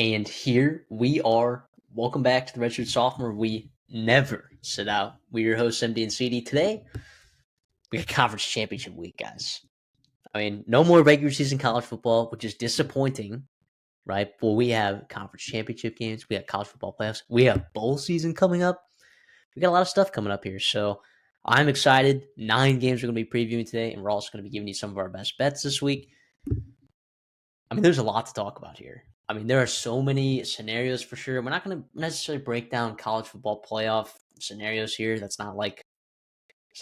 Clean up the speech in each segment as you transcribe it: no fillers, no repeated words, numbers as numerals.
And here we are. Welcome back to the Redshirt Sophomore. We never sit out. We're your hosts, MD and CD. Today, we got Conference Championship Week, guys. No more regular season college football, which is disappointing, right? But we have conference championship games. We have college football playoffs. We have bowl season coming up. We got a lot of stuff coming up here. So I'm excited. 9 games we're going to be previewing today, and we're also going to be giving you some of our best bets this week. There's a lot to talk about here. There are so many scenarios for sure. We're not going to necessarily break down college football playoff scenarios here. It's not what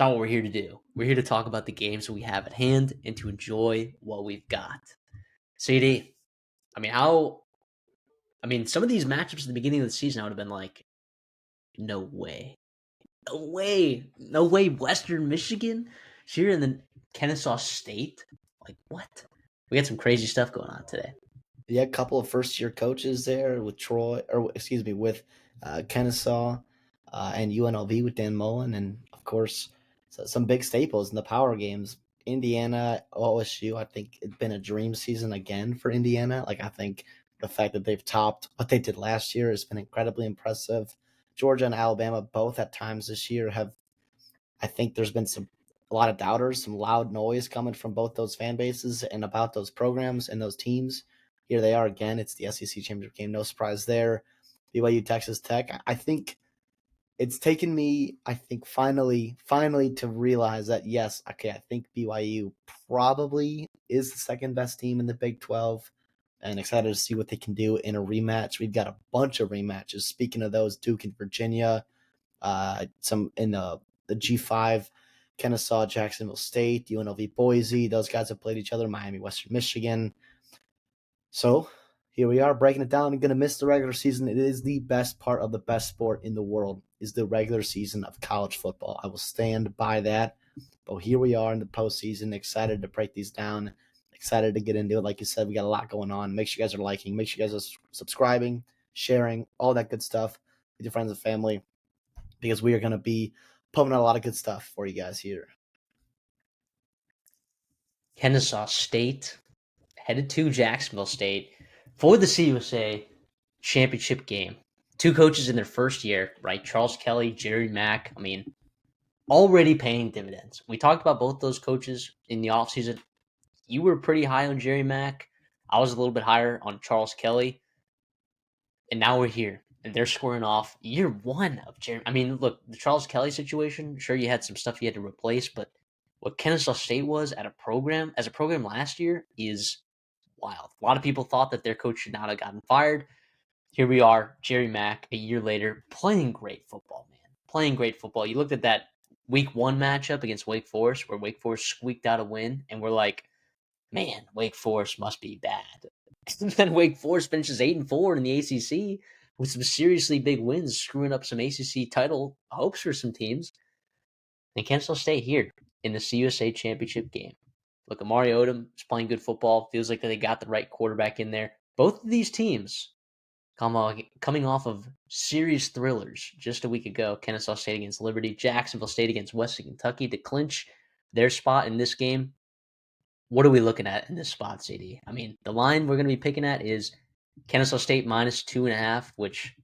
we're here to do. We're here to talk about the games that we have at hand and to enjoy what we've got. CD, some of these matchups at the beginning of the season, I would have been like, no way. No way. No way. Western Michigan here in the Kennesaw State. Like, what? We got some crazy stuff going on today. Yeah, a couple of first-year coaches there with with Kennesaw and UNLV with Dan Mullen, and of course some big staples in the power games. Indiana, OSU. I think it's been a dream season again for Indiana. I think the fact that they've topped what they did last year has been incredibly impressive. Georgia and Alabama both at times this year have. I think there's been a lot of doubters, some loud noise coming from both those fan bases and about those programs and those teams. Here they are again. It's the SEC championship game. No surprise there. BYU, Texas Tech. I think it's taken me, finally to realize that, yes, okay, I think BYU probably is the second best team in the Big 12 and excited to see what they can do in a rematch. We've got a bunch of rematches. Speaking of those, Duke and Virginia, some in the G5, Kennesaw, Jacksonville State, UNLV, Boise. Those guys have played each other. Miami, Western Michigan. So here we are breaking it down. I'm going to miss the regular season. It is the best part of the best sport in the world is the regular season of college football. I will stand by that. But here we are in the postseason. Excited to break these down. Excited to get into it. Like you said, we got a lot going on. Make sure you guys are liking. Make sure you guys are subscribing, sharing, all that good stuff with your friends and family, because we are going to be pumping out a lot of good stuff for you guys here. Kennesaw State headed to Jacksonville State for the CUSA championship game. 2 coaches in their first year, right? Charles Kelly, Jerry Mack. Already paying dividends. We talked about both those coaches in the offseason. You were pretty high on Jerry Mack. I was a little bit higher on Charles Kelly. And now we're here. And they're scoring off year 1 of Jerry. Look, the Charles Kelly situation, sure, you had some stuff you had to replace, but what Kennesaw State was as a program last year is wild. A lot of people thought that their coach should not have gotten fired. Here we are, Jerry Mack, a year later, playing great football, man. Playing great football. You looked at that week 1 matchup against Wake Forest, where Wake Forest squeaked out a win, and we're like, man, Wake Forest must be bad. And then Wake Forest finishes 8-4 in the ACC with some seriously big wins, screwing up some ACC title hopes for some teams. And Kennesaw State here in the CUSA championship game. Look, Amari Odom is playing good football. Feels like they got the right quarterback in there. Both of these teams coming off of serious thrillers just a week ago. Kennesaw State against Liberty, Jacksonville State against Western Kentucky to clinch their spot in this game. What are we looking at in this spot, CD? The line we're going to be picking at is Kennesaw State minus 2.5, which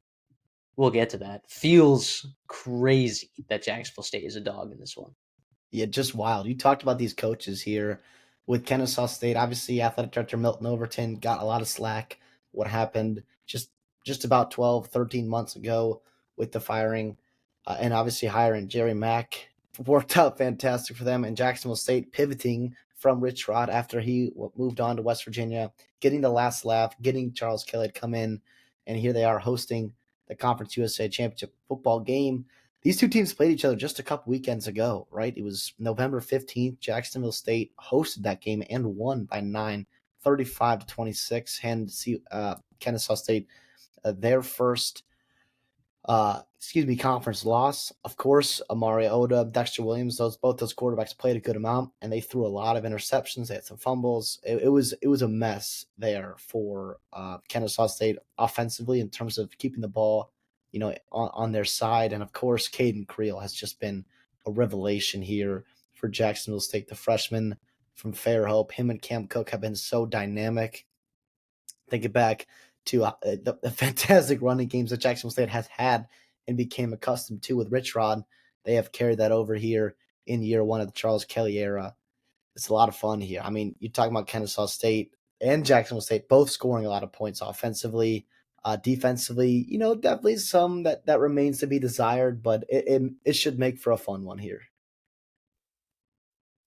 we'll get to that. Feels crazy that Jacksonville State is a dog in this one. Yeah, just wild. You talked about these coaches here with Kennesaw State. Obviously, athletic director Milton Overton got a lot of slack. What happened just about 12, 13 months ago with the firing and obviously hiring Jerry Mack worked out fantastic for them. And Jacksonville State pivoting from Rich Rod after he moved on to West Virginia, getting the last laugh, getting Charles Kelly to come in. And here they are hosting the Conference USA Championship football game. These two teams played each other just a couple weekends ago, right? It was November 15th. Jacksonville State hosted that game and won by 9, 35-26. And Kennesaw State their first conference loss. Of course, Amari Oda, Dexter Williams, both those quarterbacks played a good amount, and they threw a lot of interceptions. They had some fumbles. It was a mess there for Kennesaw State offensively in terms of keeping the ball, on their side. And of course, Caden Creel has just been a revelation here for Jacksonville State. The freshman from Fairhope, him and Cam Cook have been so dynamic. Think it back to the fantastic running games that Jacksonville State has had and became accustomed to with Rich Rod. They have carried that over here in year one of the Charles Kelly era. It's a lot of fun here. I mean, you're talking about Kennesaw State and Jacksonville State both scoring a lot of points offensively, defensively. Definitely some that remains to be desired, but it should make for a fun one here.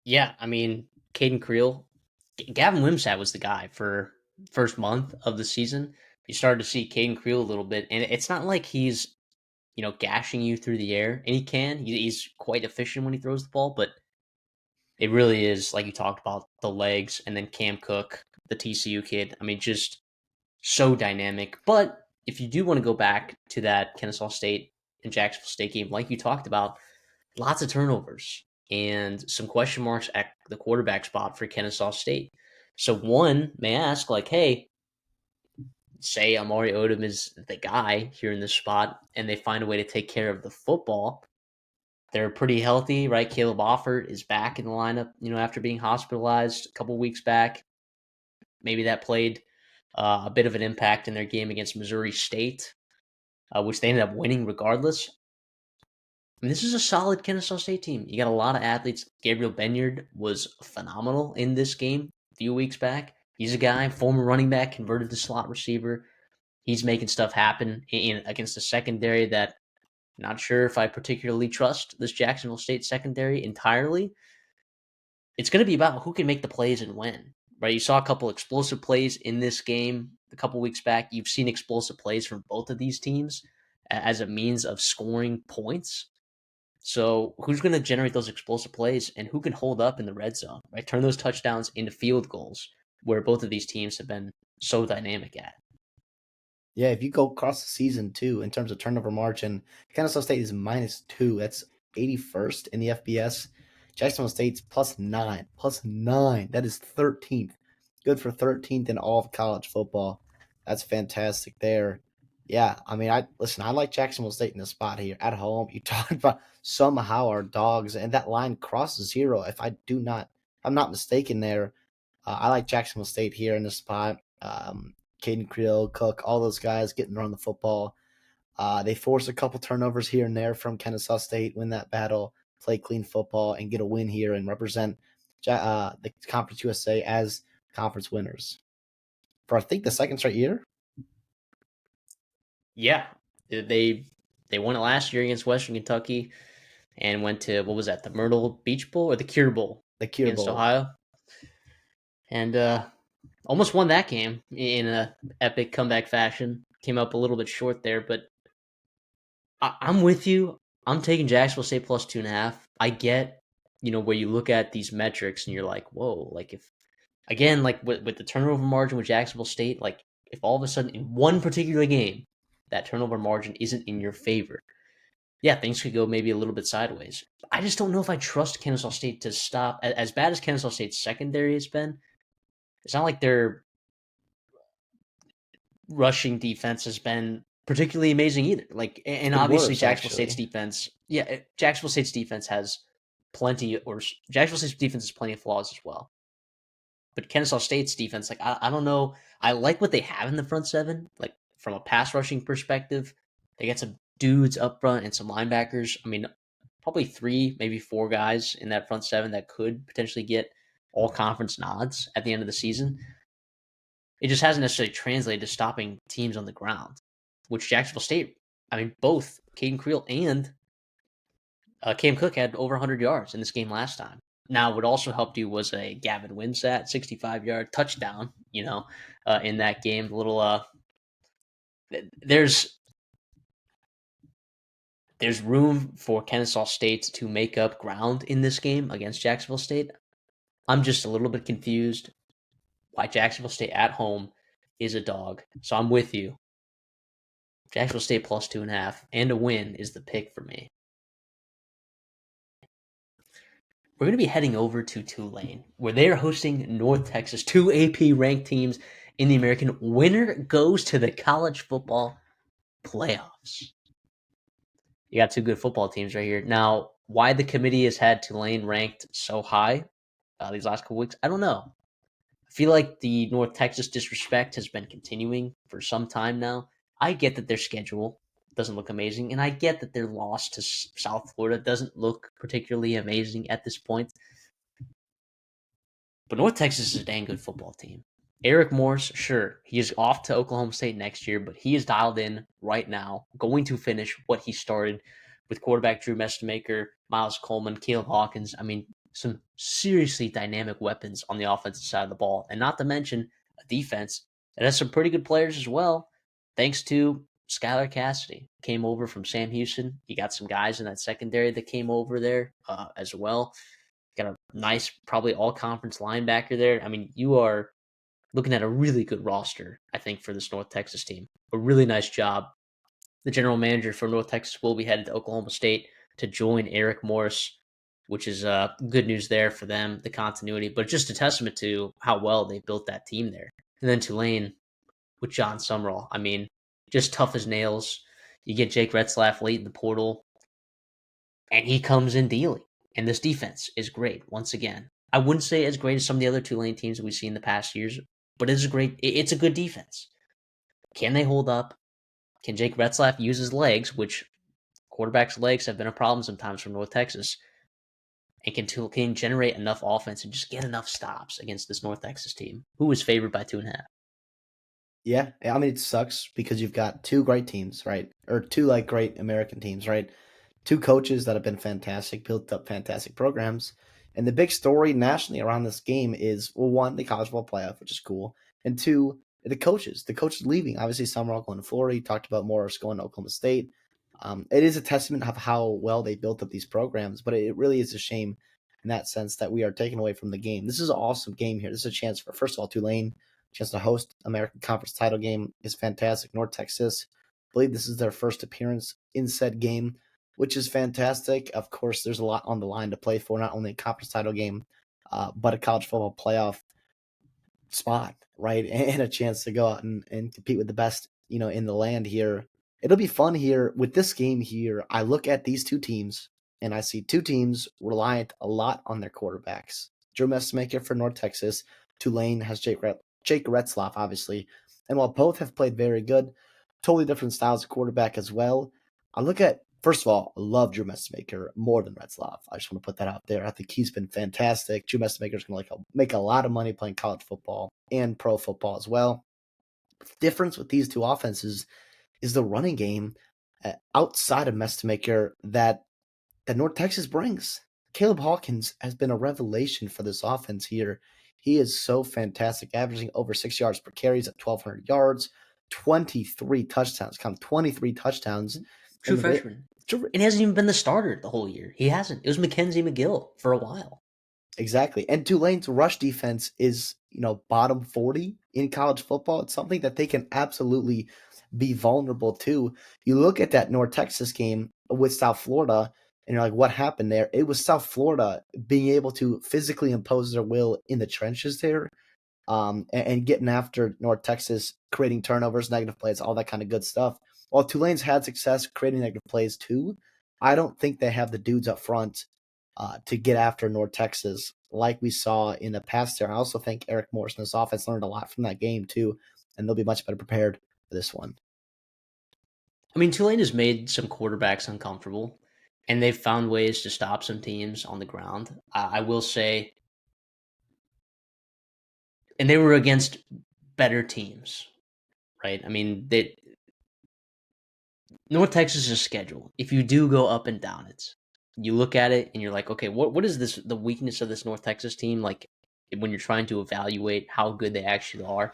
Yeah, I mean, Caden Creel, Gavin Wimsatt was the guy for first month of the season. You started to see Caden Creel a little bit, and it's not like he's gashing you through the air, and he can. He's quite efficient when he throws the ball, but it really is like you talked about the legs, and then Cam Cook, the TCU kid. I mean, just so dynamic. But if you do want to go back to that Kennesaw State and Jacksonville State game, like you talked about, lots of turnovers and some question marks at the quarterback spot for Kennesaw State. So one may ask, like, hey, say Amari Odom is the guy here in this spot, and they find a way to take care of the football. They're pretty healthy, right? Caleb Offord is back in the lineup, after being hospitalized a couple weeks back. Maybe that played a bit of an impact in their game against Missouri State, which they ended up winning regardless. I mean, this is a solid Kennesaw State team. You got a lot of athletes. Gabriel Benyard was phenomenal in this game a few weeks back. He's a guy, former running back, converted to slot receiver. He's making stuff happen against a secondary that I'm not sure if I particularly trust this Jacksonville State secondary entirely. It's going to be about who can make the plays and when, right? You saw a couple explosive plays in this game a couple weeks back. You've seen explosive plays from both of these teams as a means of scoring points. So who's going to generate those explosive plays and who can hold up in the red zone, right? Turn those touchdowns into field goals where both of these teams have been so dynamic at. Yeah, if you go across the season too, in terms of turnover margin, Kennesaw State is -2. That's 81st in the FBS. Jacksonville State's +9, +9. That is 13th. Good for 13th in all of college football. That's fantastic there. Yeah, I mean, I like Jacksonville State in the spot here at home. You talked about somehow our dogs, and that line crosses 0. I'm not mistaken there. I like Jacksonville State here in the spot. Caden Creel, Cook, all those guys getting around the football. They force a couple turnovers here and there from Kennesaw State, win that battle, play clean football, and get a win here and represent the Conference USA as conference winners for I think the second straight year. Yeah, they won it last year against Western Kentucky and went to, what was that, the Myrtle Beach Bowl or the Cure Bowl The Cure against Bowl. Ohio, and almost won that game in a epic comeback fashion. Came up a little bit short there, but I'm with you. I'm taking Jacksonville State plus 2.5. I get, where you look at these metrics and you're like, whoa, like if, again, like with the turnover margin with Jacksonville State, like if all of a sudden in one particular game, that turnover margin isn't in your favor, yeah, things could go maybe a little bit sideways. I just don't know if I trust Kennesaw State to stop. As bad as Kennesaw State's secondary has been, it's not like their rushing defense has been particularly amazing either. Like, It's and been obviously worse, Jacksonville State's actually. defense, yeah, Jacksonville State's defense has plenty, or Jacksonville State's defense has plenty of flaws as well. But Kennesaw State's defense, like, I don't know. I like what they have in the front seven, like from a pass rushing perspective. They got some dudes up front and some linebackers. I mean, probably 3, maybe 4 guys in that front seven that could potentially get all conference nods at the end of the season. It just hasn't necessarily translated to stopping teams on the ground, which Jacksonville State, I mean, both Caden Creel and Cam Cook had over 100 yards in this game last time. Now, what also helped you was a Gavin Wimsatt 65-yard touchdown, in that game. A little, there's room for Kennesaw State to make up ground in this game against Jacksonville State. I'm just a little bit confused why Jacksonville State at home is a dog. So I'm with you. Jacksonville State plus 2.5 and a win is the pick for me. We're going to be heading over to Tulane, where they are hosting North Texas, 2 AP ranked teams in the American. Winner goes to the college football playoffs. You got 2 good football teams right here. Now, why the committee has had Tulane ranked so high these last couple weeks, I don't know. feel like the North Texas disrespect has been continuing for some time now. I get that their schedule doesn't look amazing, and I get that their loss to South Florida doesn't look particularly amazing at this point. But North Texas is a dang good football team. Eric Morris, sure, he is off to Oklahoma State next year, but he is dialed in right now, going to finish what he started with quarterback Drew Mestemaker, Miles Coleman, Caleb Hawkins. I mean, some seriously dynamic weapons on the offensive side of the ball, and not to mention a defense that has some pretty good players as well, thanks to Skylar Cassidy. Came over from Sam Houston. You got some guys in that secondary that came over there as well. Got a nice, probably all conference linebacker there. I mean, you are looking at a really good roster, I think, for this North Texas team. A really nice job. The general manager for North Texas will be headed to Oklahoma State to join Eric Morris, which is good news there for them, the continuity, but just a testament to how well they built that team there. And then Tulane with John Summerall. I mean, just tough as nails. You get Jake Retzlaff late in the portal, and he comes in dealing. And this defense is great once again. I wouldn't say as great as some of the other Tulane teams that we've seen in the past years, but it's a great. It's a good defense. Can they hold up? Can Jake Retzlaff use his legs, which quarterbacks' legs have been a problem sometimes from North Texas, and can generate enough offense and just get enough stops against this North Texas team, who is favored by 2.5? Yeah, I mean it sucks because you've got two great teams, right? Or two like great American teams, right? Two coaches that have been fantastic, built up fantastic programs. And the big story nationally around this game is, well, one, the college football playoff, which is cool, and two, the coaches. The coaches leaving. Obviously, Summerall going to Florida. You talked about Morris going to Oklahoma State. It is a testament of how well they built up these programs, but it really is a shame in that sense that we are taken away from the game. This is an awesome game here. This is a chance for, first of all, Tulane, chance to host American Conference title game is fantastic. North Texas, I believe this is their first appearance in said game, which is fantastic. Of course, there's a lot on the line to play for, not only a conference title game, but a college football playoff spot, right? And a chance to go out and compete with the best, in the land here. It'll be fun here with this game here. I look at these two teams and I see two teams reliant a lot on their quarterbacks. Drew Messmaker for North Texas. Tulane has Jake Retzlaff, obviously. And while both have played very good, totally different styles of quarterback as well. I look at, first of all, I love Drew Messmaker more than Retzlaff. I just want to put that out there. I think he's been fantastic. Drew Messmaker is going to make a lot of money playing college football and pro football as well. The difference with these two offenses is the running game outside of Messmaker that North Texas brings. Caleb Hawkins has been a revelation for this offense here. He is so fantastic, averaging over 6 yards per carries at 1,200 yards, 23 touchdowns. Count 23 touchdowns. True freshman. And he hasn't even been the starter the whole year. He hasn't. It was Mackenzie McGill for a while. Exactly. And Tulane's rush defense is, bottom 40 in college football. It's something that they can absolutely be vulnerable to. You look at that North Texas game with South Florida, and you're like, what happened there? It was South Florida being able to physically impose their will in the trenches there, and getting after North Texas, creating turnovers, negative plays, all that kind of good stuff. While Tulane's had success creating negative plays too, I don't think they have the dudes up front to get after North Texas like we saw in the past there. I also think Eric Morris and his offense learned a lot from that game too, and they'll be much better prepared for this one. I mean, Tulane has made some quarterbacks uncomfortable, and they've found ways to stop some teams on the ground. I will say, and they were against better teams, right? I mean, North Texas's schedule, if you do go up and down it, you look at it and you're like, okay, what is the weakness of this North Texas team? Like when you're trying to evaluate how good they actually are,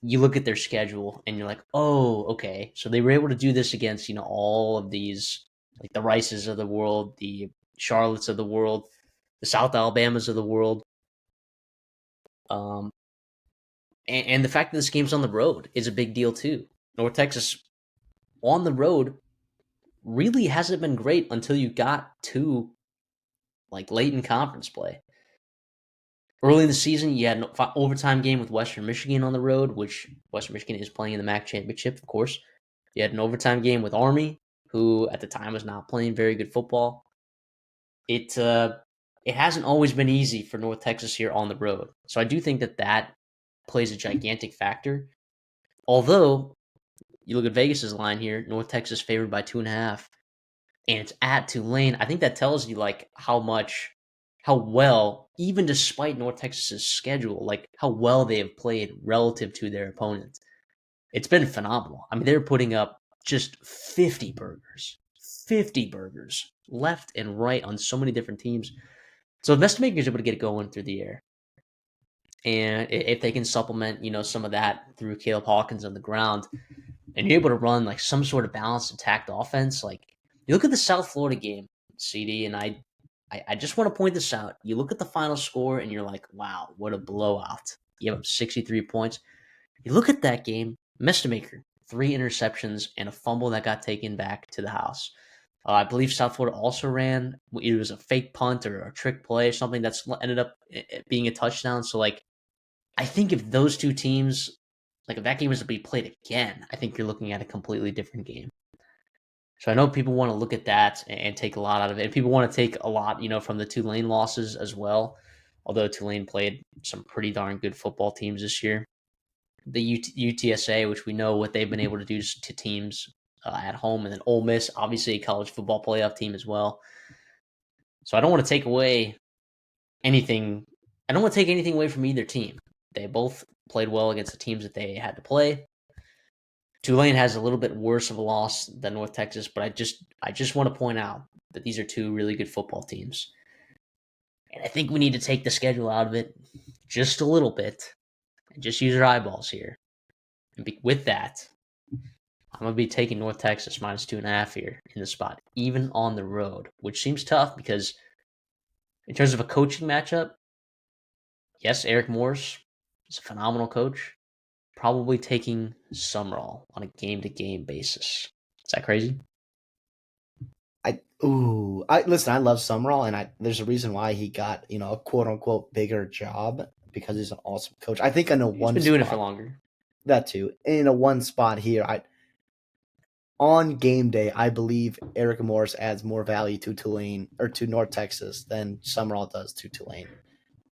you look at their schedule and you're like, oh, okay. So they were able to do this against, all of these, like the Rices of the world, the Charlottes of the world, the South Alabamas of the world. And the fact that this game's on the road is a big deal too. North Texas on the road really hasn't been great until you got to like late in conference play. Early in the season, you had an overtime game with Western Michigan on the road, which Western Michigan is playing in the MAC championship, of course. You had an overtime game with Army, who at the time was not playing very good football. It it hasn't always been easy for North Texas here on the road. So I do think that plays a gigantic factor. Although you look at Vegas's line here, North Texas favored by 2.5, and it's at Tulane. I think that tells you like how well, even despite North Texas's schedule, like how well they have played relative to their opponents. It's been phenomenal. I mean, they're putting up just 50 burgers left and right on so many different teams. So Vestamaker is able to get it going through the air. And if they can supplement, some of that through Caleb Hawkins on the ground, and you're able to run like some sort of balanced attacked offense, like you look at the South Florida game, CD, and I just want to point this out. You look at the final score and you're like, wow, what a blowout. You have 63 points. You look at that game, Mestamaker, 3 interceptions and a fumble that got taken back to the house. I believe South Florida also ran. It was a fake punt or a trick play or something that's ended up being a touchdown. So, like, I think if those two teams, like, if that game was to be played again, I think you're looking at a completely different game. So I know people want to look at that and take a lot out of it. And people want to take a lot, from the Tulane losses as well. Although Tulane played some pretty darn good football teams this year. The UTSA, which we know what they've been able to do to teams at home, and then Ole Miss, obviously a college football playoff team as well. So I don't want to take away anything. I don't want to take anything away from either team. They both played well against the teams that they had to play. Tulane has a little bit worse of a loss than North Texas, but I just want to point out that these are two really good football teams. And I think we need to take the schedule out of it just a little bit and just use our eyeballs here. And with that, I'm going to be taking North Texas minus 2.5 here in the spot, even on the road, which seems tough because in terms of a coaching matchup, yes, Eric Morris is a phenomenal coach. Probably taking Summerall on a game-to-game basis. Is that crazy? Listen. I love Summerall, and there's a reason why he got a quote unquote bigger job because he's an awesome coach. I think I know He's been doing it for longer. That too. In a one spot here, on game day, I believe Eric Morris adds more value to Tulane or to North Texas than Summerall does to Tulane.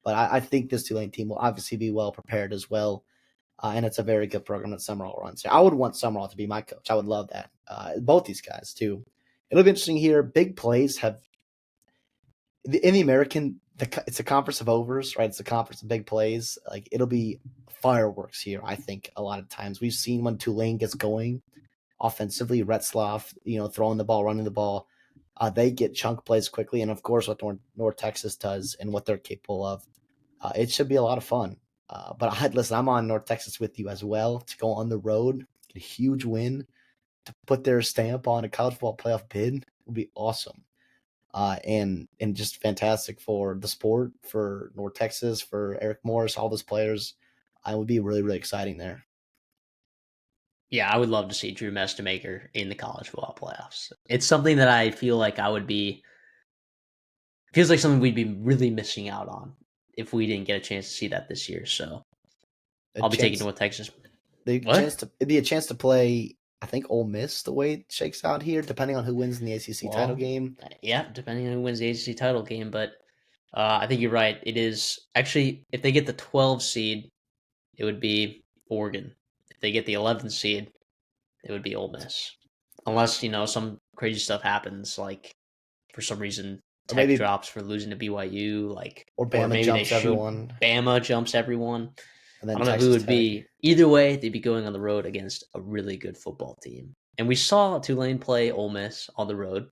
But I think this Tulane team will obviously be well prepared as well. And it's a very good program that Summerall runs. I would want Summerall to be my coach. I would love that. Both these guys, too. It'll be interesting here. Big plays have in the American. It's a conference of overs, right? It's a conference of big plays. Like it'll be fireworks here. I think a lot of times we've seen when Tulane gets going offensively, Retzloff, throwing the ball, running the ball, they get chunk plays quickly, and of course what North Texas does and what they're capable of, it should be a lot of fun. But listen, I'm on North Texas with you as well to go on the road, get a huge win, to put their stamp on a college football playoff bid would be awesome. And just fantastic for the sport, for North Texas, for Eric Morris, all those players. It would be really, really exciting there. Yeah, I would love to see Drew Mestamaker in the college football playoffs. It's something that I feel like feels like something we'd be really missing out on if we didn't get a chance to see that this year. So I'll be taking North Texas. It'd be a chance to play, I think, Ole Miss the way it shakes out here, depending on who wins in the ACC title game. Yeah, depending on who wins the ACC title game. But I think you're right. It is actually, if they get the 12 seed, it would be Oregon. If they get the 11th seed, it would be Ole Miss. Unless, some crazy stuff happens, like for some reason Tech drops for losing to BYU, or maybe jumps everyone. Bama jumps everyone. And then I don't know who it would be. Either way, they'd be going on the road against a really good football team. And we saw Tulane play Ole Miss on the road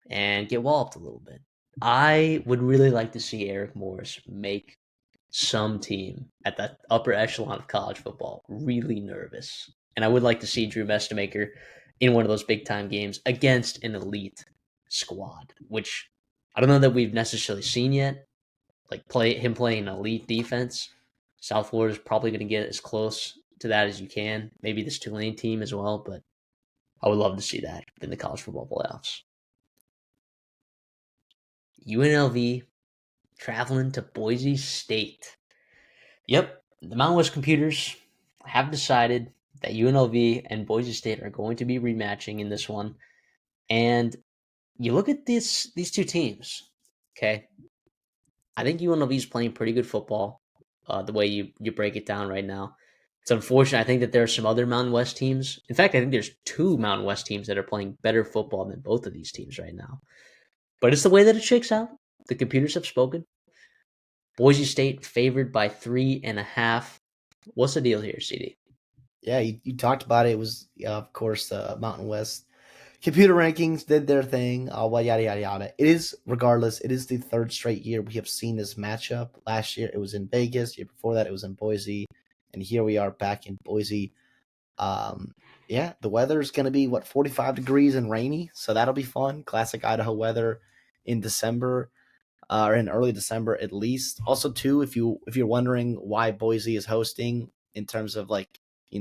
and get walloped a little bit. I would really like to see Eric Morris make some team at the upper echelon of college football really nervous. And I would like to see Drew Mestamaker in one of those big time games against an elite squad, which I don't know that we've necessarily seen yet. Like him playing an elite defense. South Florida is probably going to get as close to that as you can. Maybe this Tulane team as well, but I would love to see that in the college football playoffs. UNLV traveling to Boise State. Yep, the Mountain West Computers have decided that UNLV and Boise State are going to be rematching in this one. And you look at these two teams, okay? I think UNLV is playing pretty good football. The way you break it down right now, it's unfortunate. I think that there are some other Mountain West teams. In fact, I think there's two Mountain West teams that are playing better football than both of these teams right now. But it's the way that it shakes out. The computers have spoken. Boise State favored by 3.5. What's the deal here, CD? Yeah, you talked about it. It was, of course, Mountain West computer rankings did their thing. Well, yada yada yada. It is, regardless. It is the third straight year we have seen this matchup. Last year it was in Vegas. Year before that it was in Boise, and here we are back in Boise. Yeah, the weather is going to be 45 degrees and rainy, so that'll be fun. Classic Idaho weather in December, or in early December at least. Also, too, if you're wondering why Boise is hosting in terms of like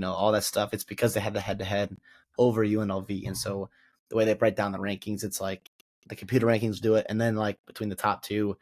all that stuff, it's because they had the head to head over UNLV, and so the way they break down the rankings, it's like the computer rankings do it, and then like between the top two,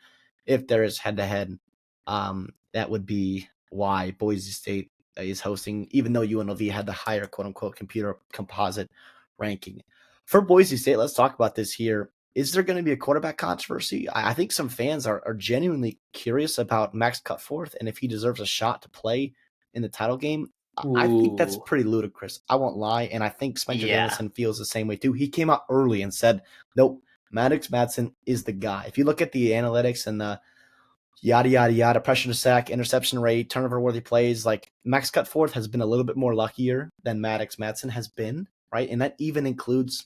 if there is head to head, that would be why Boise State is hosting, even though UNLV had the higher quote unquote computer composite ranking. For Boise State, let's talk about this here. Is there going to be a quarterback controversy? I think some fans are genuinely curious about Max Cutforth and if he deserves a shot to play in the title game. I think that's Ooh, pretty ludicrous. I won't lie. And I think Spencer yeah. Danielson feels the same way too. He came out early and said, nope, Maddox Madsen is the guy. If you look at the analytics and the yada yada yada, pressure to sack, interception rate, turnover worthy plays, like Max Cutforth has been a little bit more luckier than Maddox Madsen has been, right? And that even includes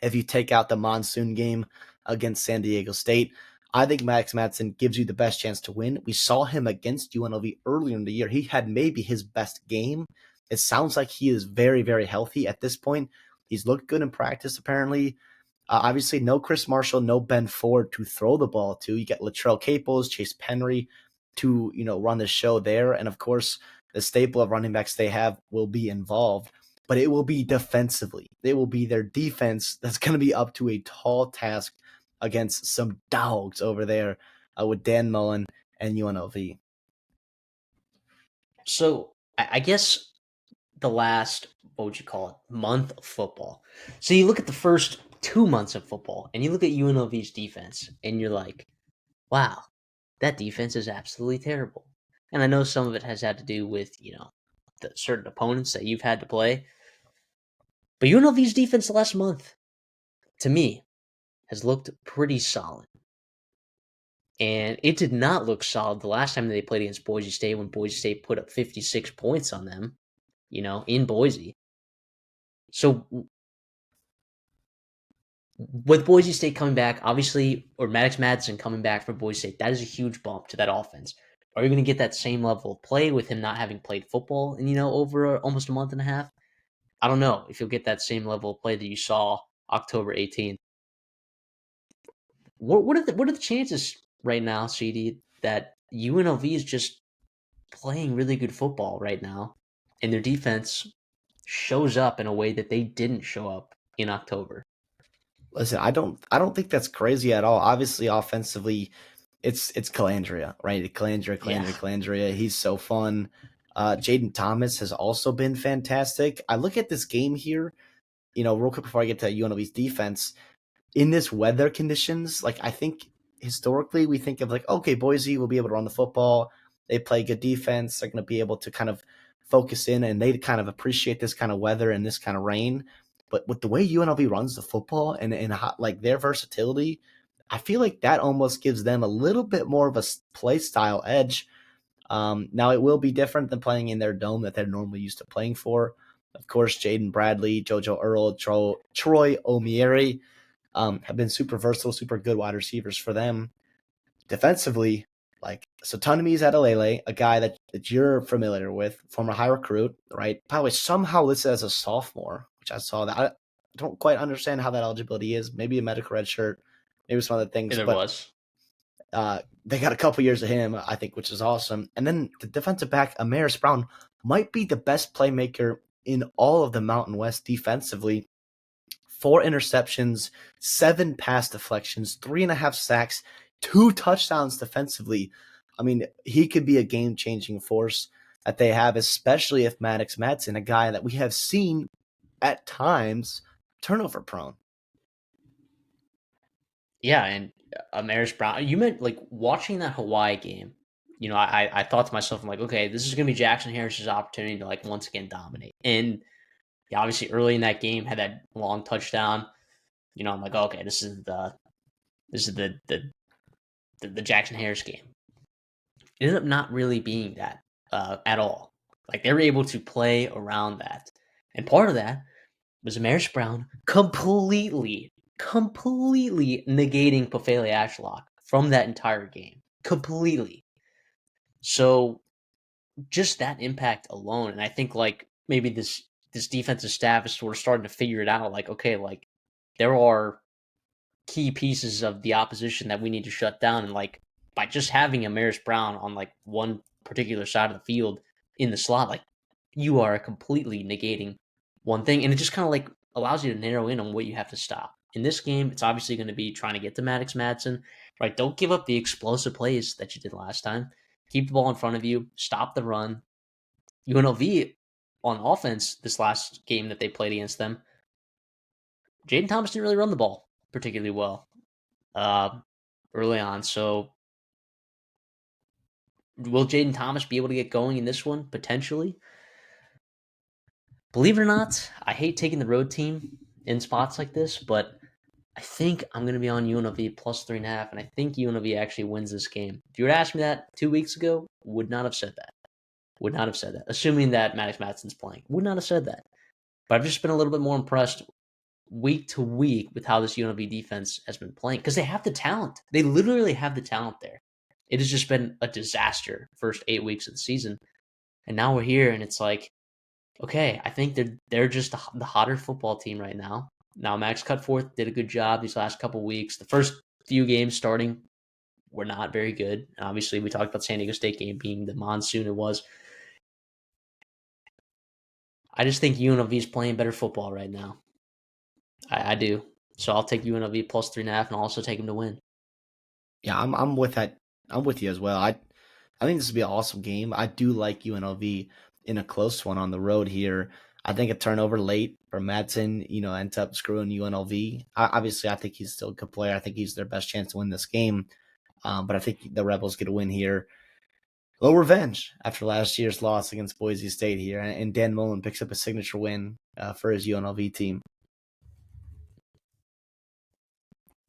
if you take out the monsoon game against San Diego State. I think Max Madsen gives you the best chance to win. We saw him against UNLV earlier in the year. He had maybe his best game. It sounds like he is very, very healthy at this point. He's looked good in practice, apparently. Obviously, no Chris Marshall, no Ben Ford to throw the ball to. You get Latrell Caples, Chase Penry to run the show there, and of course, the staple of running backs they have will be involved. But it will be defensively. It will be their defense that's going to be up to a tall task against some dogs over there with Dan Mullen and UNLV. So I guess the last, what would you call it, month of football. So you look at the first 2 months of football and you look at UNLV's defense and you're like, wow, that defense is absolutely terrible. And I know some of it has had to do with, the certain opponents that you've had to play. But UNLV's defense last month, to me, has looked pretty solid. And it did not look solid the last time they played against Boise State when Boise State put up 56 points on them, in Boise. So with Boise State coming back, obviously, or Maddox Madsen coming back for Boise State, that is a huge bump to that offense. Are you going to get that same level of play with him not having played football in, over almost a month and a half? I don't know if you'll get that same level of play that you saw October 18th. What are the chances right now, CD, that UNLV is just playing really good football right now, and their defense shows up in a way that they didn't show up in October? Listen, I don't think that's crazy at all. Obviously, offensively, it's Calandria, right? Yeah. Calandria. He's so fun. Jaden Thomas has also been fantastic. I look at this game here, real quick before I get to UNLV's defense. In this weather conditions, like I think historically we think of like, okay, Boise will be able to run the football. They play good defense. They're going to be able to kind of focus in, and they kind of appreciate this kind of weather and this kind of rain. But with the way UNLV runs the football and like their versatility, I feel like that almost gives them a little bit more of a play style edge. Now it will be different than playing in their dome that they're normally used to playing for. Of course, Jaden Bradley, JoJo Earl, Troy Omieri have been super versatile, super good wide receivers for them. Defensively, like Sotonimi's Adelele, a guy that you're familiar with, former high recruit, right? By the way, somehow listed as a sophomore, which I saw that. I don't quite understand how that eligibility is. Maybe a medical red shirt, maybe some other things, There but was. they got a couple years of him, I think, which is awesome. And then the defensive back, Amaris Brown, might be the best playmaker in all of the Mountain West defensively. 4 interceptions, 7 pass deflections, 3.5 sacks, 2 touchdowns defensively. I mean, he could be a game-changing force that they have, especially if Maddox Madsen, a guy that we have seen at times turnover prone. Yeah, and Amaris Brown. You meant like watching that Hawaii game. I thought to myself, I'm like, okay, this is gonna be Jackson Harris's opportunity to like once again dominate. And yeah, obviously early in that game had that long touchdown. I'm like, okay, this is the Jackson Harris game. It ended up not really being that at all. Like they were able to play around that, and part of that was Amaris Brown completely negating Pofele Ashlock from that entire game. Completely. So just that impact alone, and I think like maybe this defensive staff is sort of starting to figure it out. Like, okay, like there are key pieces of the opposition that we need to shut down, and like by just having Amaris Brown on like one particular side of the field in the slot, like you are completely negating one thing, and it just kind of like allows you to narrow in on what you have to stop. In this game, it's obviously going to be trying to get to Maddox Madsen, right? Don't give up the explosive plays that you did last time. Keep the ball in front of you, stop the run. UNLV on offense this last game that they played against them, Jaden Thomas didn't really run the ball particularly well uh, early on. So will Jaden Thomas be able to get going in this one potentially? Believe it or not, I hate taking the road team in spots like this, but I think I'm going to be on UNLV plus 3.5, and I think UNLV actually wins this game. If you were to ask me that 2 weeks ago, would not have said that. Would not have said that. Assuming that Maddox Madsen's playing, would not have said that. But I've just been a little bit more impressed week to week with how this UNLV defense has been playing because they have the talent. They literally have the talent there. It has just been a disaster first 8 weeks of the season, and now we're here, and it's like, okay, I think they're just the hotter football team right now. Now Max Cutforth did a good job these last couple weeks. The first few games starting were not very good. And obviously, we talked about San Diego State game being the monsoon it was. I just think UNLV is playing better football right now. I do. So I'll take UNLV plus 3.5, and I'll also take them to win. Yeah, I'm with that. I'm with you as well. I think this would be an awesome game. I do like UNLV in a close one on the road here. I think a turnover late for Madsen, ends up screwing UNLV. Obviously, I think he's still a good player. I think he's their best chance to win this game. But I think the Rebels get a win here. A little revenge after last year's loss against Boise State here. And Dan Mullen picks up a signature win for his UNLV team.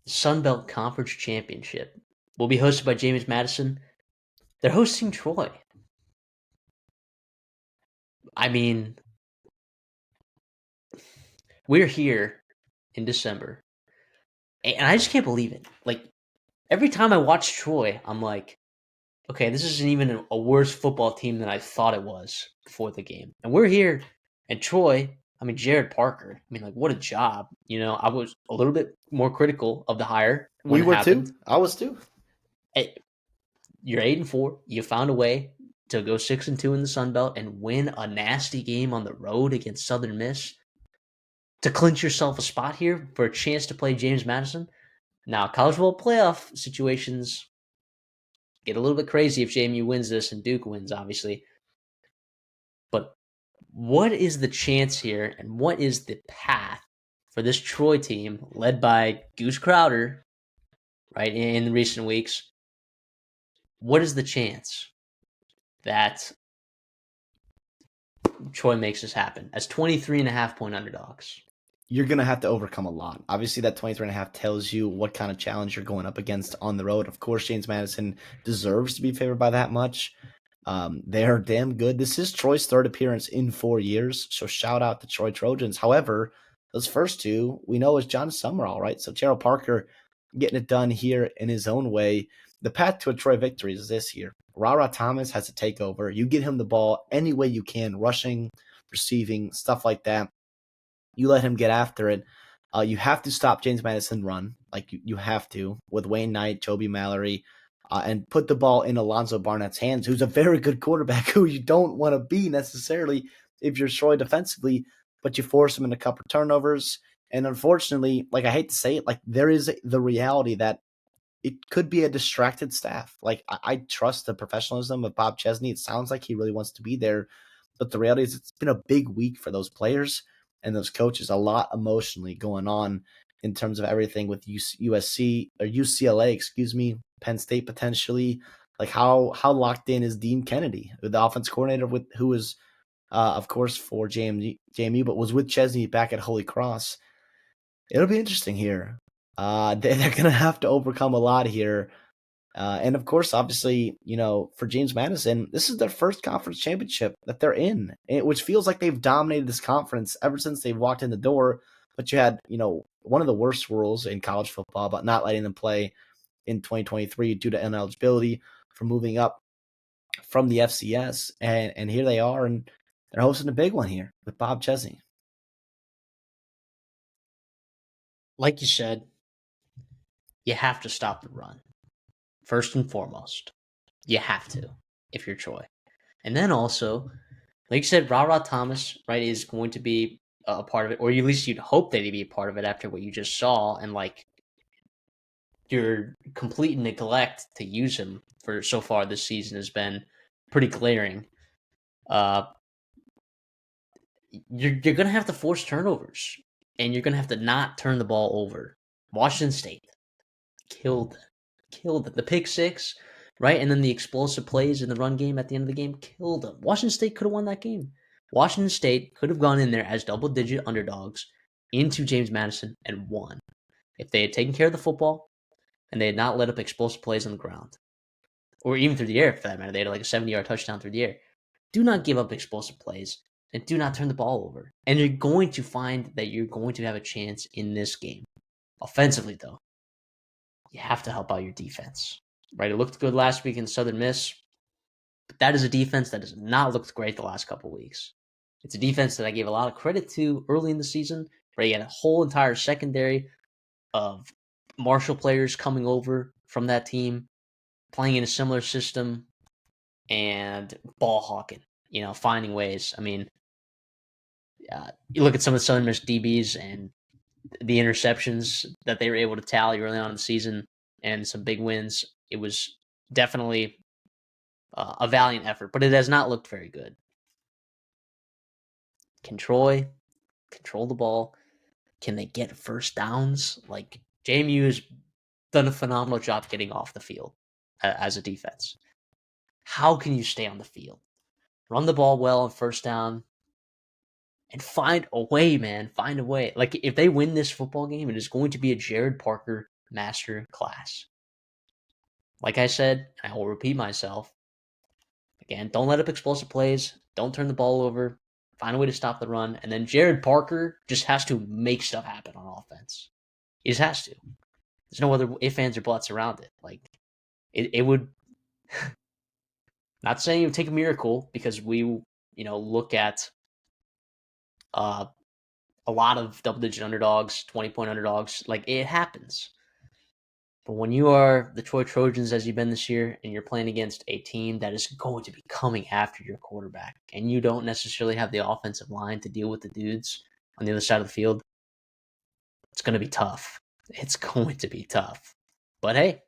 Sun Belt Conference Championship will be hosted by James Madison. They're hosting Troy. I mean, we're here in December, and I just can't believe it. Like, every time I watch Troy, I'm like, okay, this isn't even a worse football team than I thought it was before the game. And we're here, and Troy, I mean, Jared Parker, I mean, like, what a job. I was a little bit more critical of the hire when We it were too. happened. I was too. Hey, you're 8-4. You found a way to go 6-2 in the Sun Belt and win a nasty game on the road against Southern Miss to clinch yourself a spot here for a chance to play James Madison. Now, college football playoff situations get a little bit crazy if JMU wins this and Duke wins, obviously. But what is the chance here, and what is the path for this Troy team led by Goose Crowder, right, in recent weeks? What is the chance that Troy makes this happen as 23.5-point underdogs? You're going to have to overcome a lot. Obviously, that 23.5 tells you what kind of challenge you're going up against on the road. Of course, James Madison deserves to be favored by that much. They are damn good. This is Troy's third appearance in 4 years, so shout out to Troy Trojans. However, those first two we know is John Summerall, right? So Gerald Parker getting it done here in his own way. The path to a Troy victory is this year. Rara Thomas has to take over. You get him the ball any way you can, rushing, receiving, stuff like that. You let him get after it. You have to stop James Madison run, like you have to, with Wayne Knight, Toby Mallory, and put the ball in Alonzo Barnett's hands, who's a very good quarterback who you don't want to be necessarily if you're Troy defensively, but you force him into a couple turnovers. And unfortunately, like I hate to say it, like there is the reality that it could be a distracted staff. Like I trust the professionalism of Bob Chesney. It sounds like he really wants to be there, but the reality is it's been a big week for those players and those coaches, a lot emotionally going on. in terms of everything with USC or UCLA, excuse me, Penn State potentially. Like how locked in is Dean Kennedy, the offense coordinator, with who was of course for JMU, but was with Chesney back at Holy Cross. It'll be interesting here. They're going to have to overcome a lot here. And of course, obviously, for James Madison, this is their first conference championship that they're in, which feels like they've dominated this conference ever since they've walked in the door. But you had, one of the worst rules in college football about not letting them play in 2023 due to ineligibility for moving up from the FCS. And here they are, and they're hosting a big one here with Bob Chesney. Like you said, you have to stop the run. First and foremost, you have to if you're Troy. And then also, like you said, Rod Thomas, right, is going to be a part of it, or at least you'd hope that he'd be a part of it after what you just saw, and like your complete neglect to use him for so far this season has been pretty glaring. You're gonna have to force turnovers, and you're gonna have to not turn the ball over. Washington State killed them. The pick six, right, and then the explosive plays in the run game at the end of the game killed them. Washington State could have won that game. Washington State could have gone in there as double-digit underdogs into James Madison and won if they had taken care of the football and they had not let up explosive plays on the ground, or even through the air for that matter. They had like a 70-yard touchdown through the air. Do not give up explosive plays and do not turn the ball over. And you're going to find that you're going to have a chance in this game. Offensively, though, you have to help out your defense. Right? It looked good last week in Southern Miss, but that is a defense that has not looked great the last couple of weeks. It's a defense that I gave a lot of credit to early in the season, where you had a whole entire secondary of Marshall players coming over from that team, playing in a similar system, and ball hawking, finding ways. I mean, you look at some of the Southern Miss DBs and the interceptions that they were able to tally early on in the season and some big wins. It was definitely a valiant effort, but it has not looked very good. Can Troy control the ball? Can they get first downs? Like, JMU has done a phenomenal job getting off the field as a defense. How can you stay on the field? Run the ball well on first down and find a way, man. Find a way. Like, if they win this football game, it is going to be a Jared Parker master class. Like I said, I will repeat myself. Again, don't let up explosive plays. Don't turn the ball over. Find a way to stop the run. And then Jared Parker just has to make stuff happen on offense. He just has to. There's no other ifs, ands, or buts around it. Like, it would... Not saying it would take a miracle, because we, look at a lot of double-digit underdogs, 20-point underdogs. Like, it happens. But when you are the Troy Trojans, as you've been this year, and you're playing against a team that is going to be coming after your quarterback, and you don't necessarily have the offensive line to deal with the dudes on the other side of the field, it's going to be tough. It's going to be tough. But hey,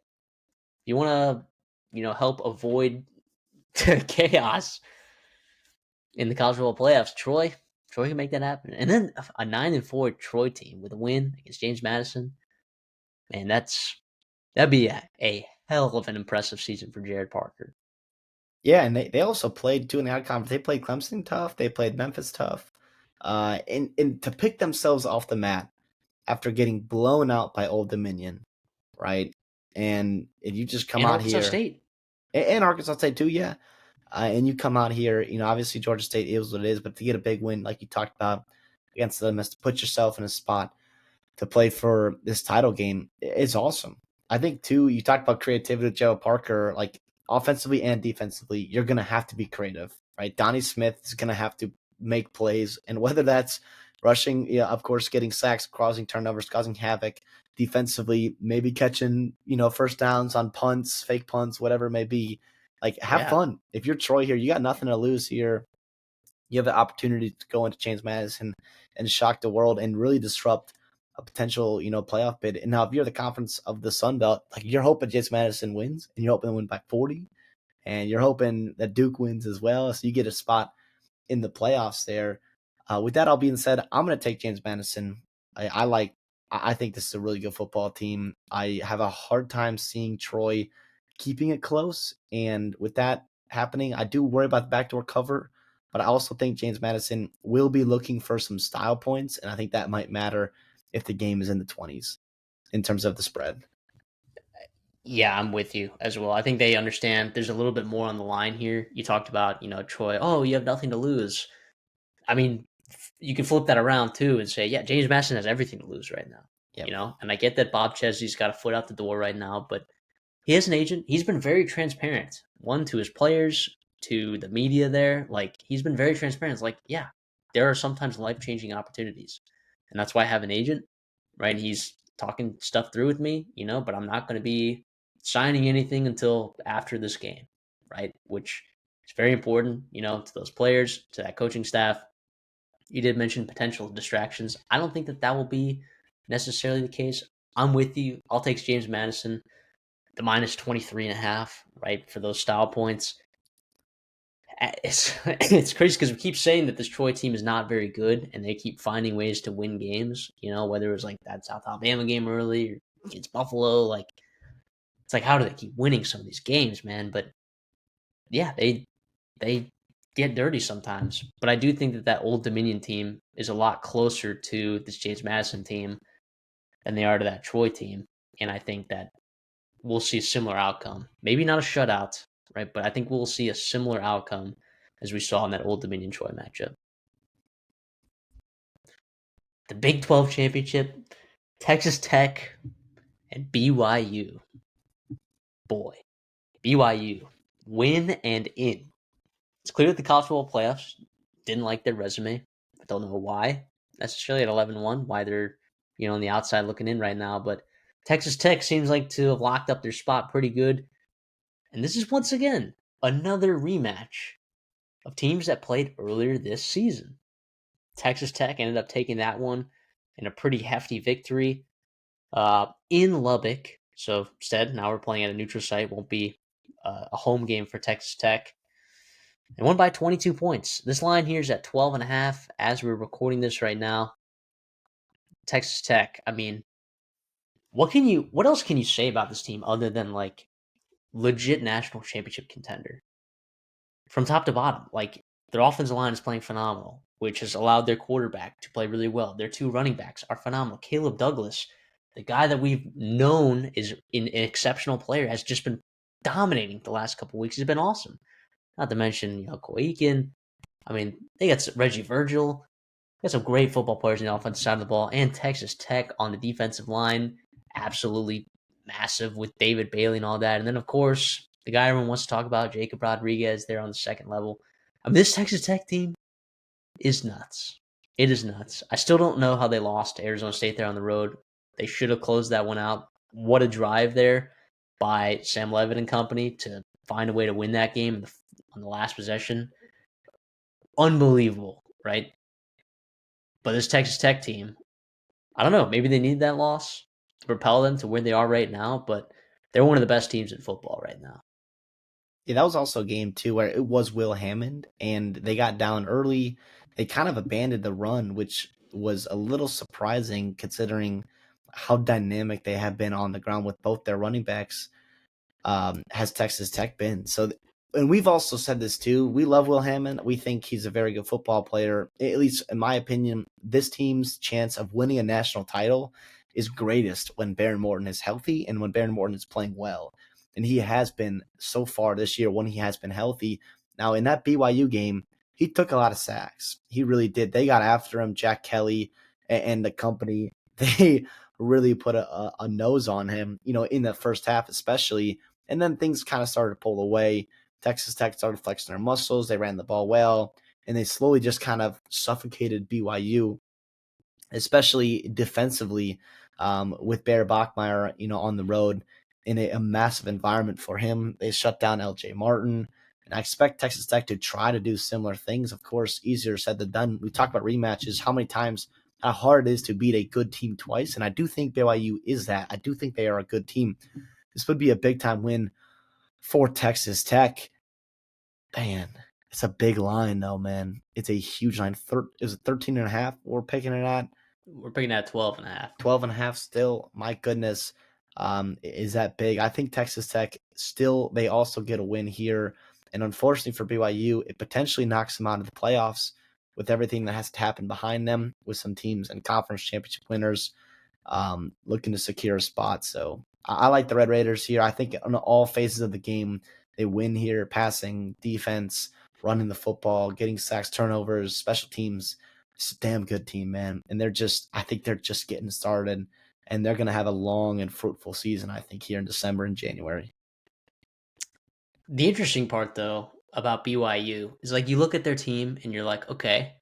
you want to, help avoid chaos in the college football playoffs, Troy can make that happen. And then a 9-4 Troy team with a win against James Madison, man, that'd be a hell of an impressive season for Jared Parker. Yeah, and they also played two in the out conference. They played Clemson tough. They played Memphis tough. And to pick themselves off the mat after getting blown out by Old Dominion, right? And you just come and out Arkansas here. State. And Arkansas State too, yeah. And you come out here, obviously Georgia State is what it is, but to get a big win, like you talked about, against them, is to put yourself in a spot to play for this title game. It's awesome. I think too, you talked about creativity with Joe Parker, like offensively and defensively, you're going to have to be creative, right? Donnie Smith is going to have to make plays, and whether that's rushing, of course, getting sacks, causing turnovers, causing havoc defensively, maybe catching, first downs on punts, fake punts, whatever it may be. Like, have fun. If you're Troy here, you got nothing to lose here. You have the opportunity to go into James Madison and shock the world and really disrupt a potential, playoff bid. And now, if you're the conference of the Sun Belt, like, you're hoping James Madison wins, and you're hoping to win by 40, and you're hoping that Duke wins as well, so you get a spot in the playoffs there. With that all being said, I'm going to take James Madison. I like I think this is a really good football team. I have a hard time seeing Troy keeping it close. And with that happening, I do worry about the backdoor cover, but I also think James Madison will be looking for some style points. And I think that might matter if the game is in the 20s in terms of the spread. Yeah, I'm with you as well. I think they understand there's a little bit more on the line here. You talked about, Troy, oh, you have nothing to lose. I mean, you can flip that around too and say, yeah, James Madison has everything to lose right now. Yep. And I get that Bob Chesley's got a foot out the door right now, but he has an agent. He's been very transparent. One, to his players, to the media there. Like, he's been very transparent. It's like, yeah, there are sometimes life-changing opportunities. And that's why I have an agent, right? He's talking stuff through with me, but I'm not going to be signing anything until after this game, right? Which is very important, to those players, to that coaching staff. You did mention potential distractions. I don't think that that will be necessarily the case. I'm with you. I'll take James Madison, the minus 23.5, right, for those style points. It's crazy because we keep saying that this Troy team is not very good, and they keep finding ways to win games. Whether it was like that South Alabama game early or against Buffalo, like it's like how do they keep winning some of these games, man? But yeah, they get dirty sometimes. But I do think that Old Dominion team is a lot closer to this James Madison team than they are to that Troy team, and I think that we'll see a similar outcome. Maybe not a shutout, right? But I think we'll see a similar outcome as we saw in that Old Dominion Troy matchup. The Big 12 championship, Texas Tech and BYU. Boy, BYU win and in. It's clear that the college football playoffs didn't like their resume. I don't know why necessarily at 11-1, why they're on the outside looking in right now, but Texas Tech seems like to have locked up their spot pretty good. And this is once again another rematch of teams that played earlier this season. Texas Tech ended up taking that one in a pretty hefty victory in Lubbock. So instead, now we're playing at a neutral site. Won't be a home game for Texas Tech. They won by 22 points. This line here is at 12.5 as we're recording this right now. Texas Tech, I mean, what else can you say about this team other than like legit national championship contender? From top to bottom, like their offensive line is playing phenomenal, which has allowed their quarterback to play really well. Their two running backs are phenomenal. Caleb Douglas, the guy that we've known is an exceptional player, has just been dominating the last couple weeks. He's been awesome. Not to mention, Koikin. I mean, they got Reggie Virgil. Got some great football players on the offensive side of the ball, and Texas Tech on the defensive line, absolutely massive with David Bailey and all that. And then, of course, the guy everyone wants to talk about, Jacob Rodriguez, there on the second level. I mean, this Texas Tech team is nuts. It is nuts. I still don't know how they lost to Arizona State there on the road. They should have closed that one out. What a drive there by Sam Levitt and company to find a way to win that game on the last possession. Unbelievable, right? But this Texas Tech team, I don't know. Maybe they need that loss to propel them to where they are right now, but they're one of the best teams in football right now. Yeah, that was also a game too where it was Will Hammond and they got down early. They kind of abandoned the run, which was a little surprising considering how dynamic they have been on the ground with both their running backs. Has Texas Tech been? And we've also said this too. We love Will Hammond. We think he's a very good football player. At least in my opinion, this team's chance of winning a national title is greatest when Baron Morton is healthy and when Baron Morton is playing well. And he has been so far this year when he has been healthy. Now, in that BYU game, he took a lot of sacks. He really did. They got after him, Jack Kelly and the company. They really put a nose on him, in the first half especially. And then things kind of started to pull away. Texas Tech started flexing their muscles. They ran the ball well, and they slowly just kind of suffocated BYU, especially defensively, with Bear Bachmeyer, on the road in a massive environment for him. They shut down L.J. Martin, and I expect Texas Tech to try to do similar things. Of course, easier said than done. We talk about rematches, how hard it is to beat a good team twice, and I do think BYU is that. I do think they are a good team. This would be a big-time win for Texas Tech. Man, it's a big line, though, man. It's a huge line. Is it 13.5 we're picking it at? We're picking at 12 and a half. 12 and a half still, my goodness, is that big? I think Texas Tech still, they also get a win here. And unfortunately for BYU, it potentially knocks them out of the playoffs with everything that has to happen behind them with some teams and conference championship winners looking to secure a spot. So I like the Red Raiders here. I think on all phases of the game, they win here, passing, defense, running the football, getting sacks, turnovers, special teams. It's a damn good team, man. And I think they're just getting started, and they're going to have a long and fruitful season, I think, here in December and January. The interesting part, though, about BYU is like you look at their team and you're like, okay,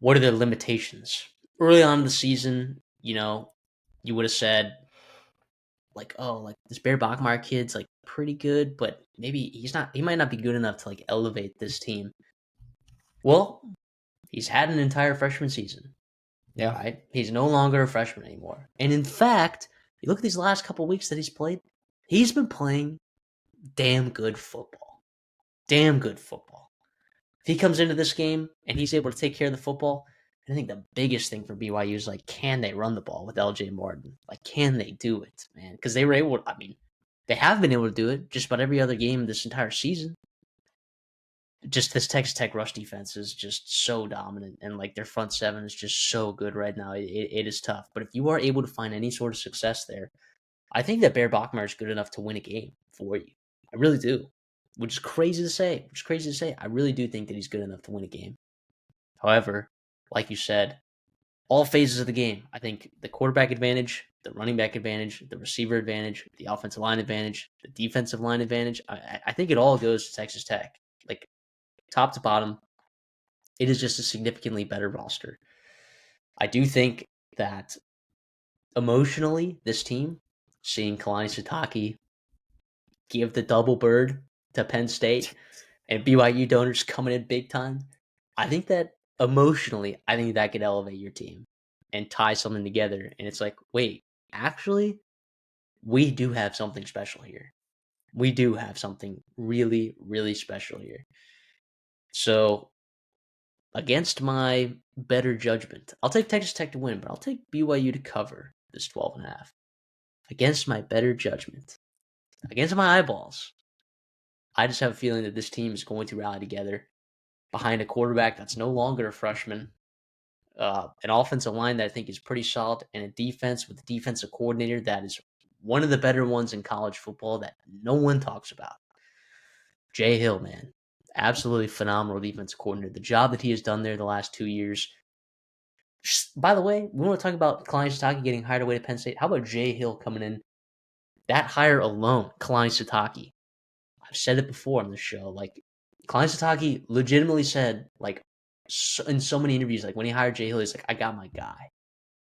what are their limitations? Early on in the season, you would have said, like, oh, like this Bear Bachmeyer kid's like pretty good, but maybe he might not be good enough to like elevate this team. Well, he's had an entire freshman season, Yeah. right? He's no longer a freshman anymore. And in fact, you look at these last couple weeks that he's played, he's been playing damn good football. Damn good football. If he comes into this game and he's able to take care of the football, I think the biggest thing for BYU is like, can they run the ball with LJ Martin? Like, can they do it, man? Because they were able to, I mean, they have been able to do it just about every other game this entire season. Just this Texas Tech rush defense is just so dominant, and like their front seven is just so good right now. It is tough, but if you are able to find any sort of success there, I think that Bear Bachmeyer is good enough to win a game for you. I really do, which is crazy to say. I really do think that he's good enough to win a game. However, like you said, all phases of the game, I think the quarterback advantage, the running back advantage, the receiver advantage, the offensive line advantage, the defensive line advantage, I think it all goes to Texas Tech. Like, top to bottom, it is just a significantly better roster. I do think that emotionally, this team, seeing Kalani Sitake give the double bird to Penn State and BYU donors coming in big time, I think that emotionally, I think that could elevate your team and tie something together. And it's like, wait, actually, we do have something special here. We do have something really, really special here. So, against my better judgment, I'll take Texas Tech to win, but I'll take BYU to cover this 12 and a half. Against my better judgment, against my eyeballs, I just have a feeling that this team is going to rally together behind a quarterback that's no longer a freshman, an offensive line that I think is pretty solid, and a defense with a defensive coordinator that is one of the better ones in college football that no one talks about. Jay Hill, man, absolutely phenomenal defensive coordinator. The job that he has done there the last 2 years. By the way, we want to talk about Kalani Sitake getting hired away to Penn State. How about Jay Hill coming in? That hire alone, Kalani Sitake. I've said it before on the show. Like, Kalani Sitake legitimately said, like, in so many interviews, like when he hired Jay Hill, he's like, "I got my guy."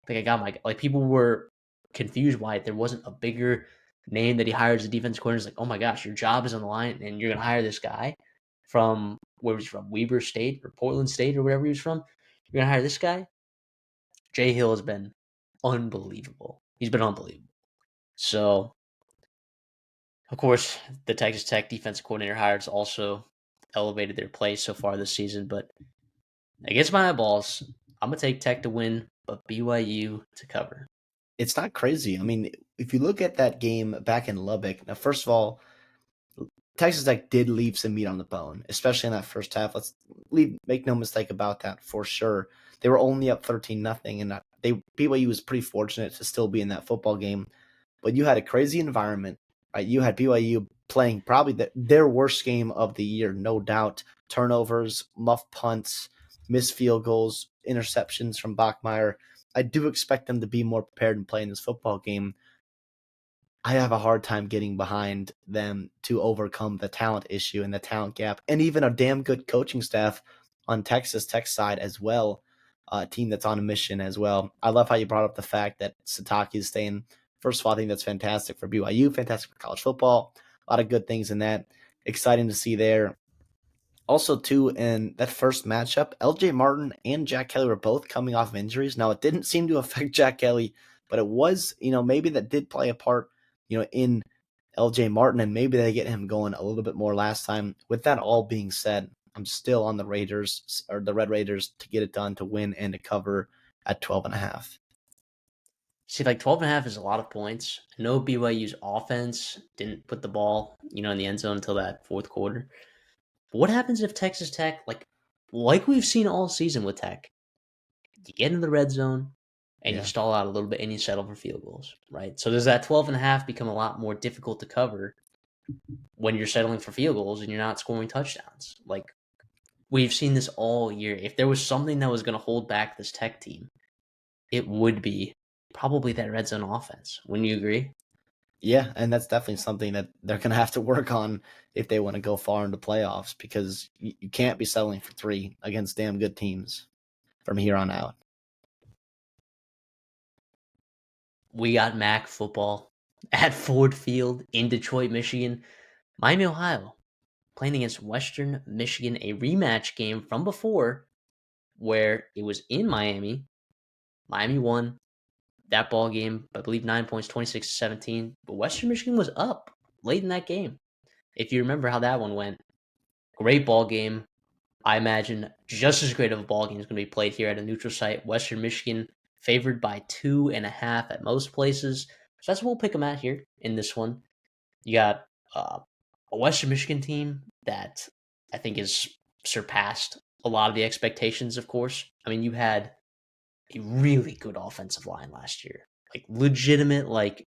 Like, I got my like. People were confused why there wasn't a bigger name that he hired as a defense coordinator. It's like, oh my gosh, your job is on the line, and you're gonna hire this guy from where was he from? Weber State or Portland State or wherever he was from. You're gonna hire this guy. Jay Hill has been unbelievable. He's been unbelievable. So, of course, the Texas Tech defensive coordinator hires also elevated their play so far this season. But against my eyeballs, I'm gonna take Tech to win, but BYU to cover. It's not crazy. I mean, if you look at that game back in Lubbock, now, first of all, Texas Tech did leave some meat on the bone, especially in that first half. Make no mistake about that for sure. They were only up 13-0, and BYU was pretty fortunate to still be in that football game. But you had a crazy environment, right? You had BYU playing probably their worst game of the year, no doubt. Turnovers, muff punts, missed field goals, interceptions from Bachmeyer. I do expect them to be more prepared and play in this football game. I have a hard time getting behind them to overcome the talent issue and the talent gap, and even a damn good coaching staff on Texas Tech side as well. A team that's on a mission as well. I love how you brought up the fact that Sitake is staying. First of all, I think that's fantastic for BYU, fantastic for college football. A lot of good things in that. Exciting to see there. Also, too, in that first matchup, LJ Martin and Jack Kelly were both coming off of injuries. Now, it didn't seem to affect Jack Kelly, but it was, maybe that did play a part, in LJ Martin, and maybe they get him going a little bit more last time. With that all being said, I'm still on the Raiders, or the Red Raiders, to get it done, to win and to cover. at 12.5. See, like 12 and a half is a lot of points. I know BYU's offense didn't put the ball, in the end zone until that fourth quarter. But what happens if Texas Tech, like we've seen all season with Tech, you get into the red zone and you Yeah. stall out a little bit and you settle for field goals, right? So does that 12 and a half become a lot more difficult to cover when you're settling for field goals and you're not scoring touchdowns? Like we've seen this all year. If there was something that was going to hold back this Tech team, it would be probably that red zone offense. Wouldn't you agree? Yeah, and that's definitely something that they're going to have to work on if they want to go far into playoffs, because you can't be settling for three against damn good teams from here on out. We got MAC football at Ford Field in Detroit, Michigan. Miami, Ohio, playing against Western Michigan, a rematch game from before where it was in Miami. Miami won that ball game, I believe 9 points, 26-17. But Western Michigan was up late in that game. If you remember how that one went, great ball game. I imagine just as great of a ball game is going to be played here at a neutral site. Western Michigan favored by 2.5 at most places. So that's what we'll pick them at here in this one. You got a Western Michigan team that I think has surpassed a lot of the expectations, of course. I mean, you had a really good offensive line last year. Like legitimate, like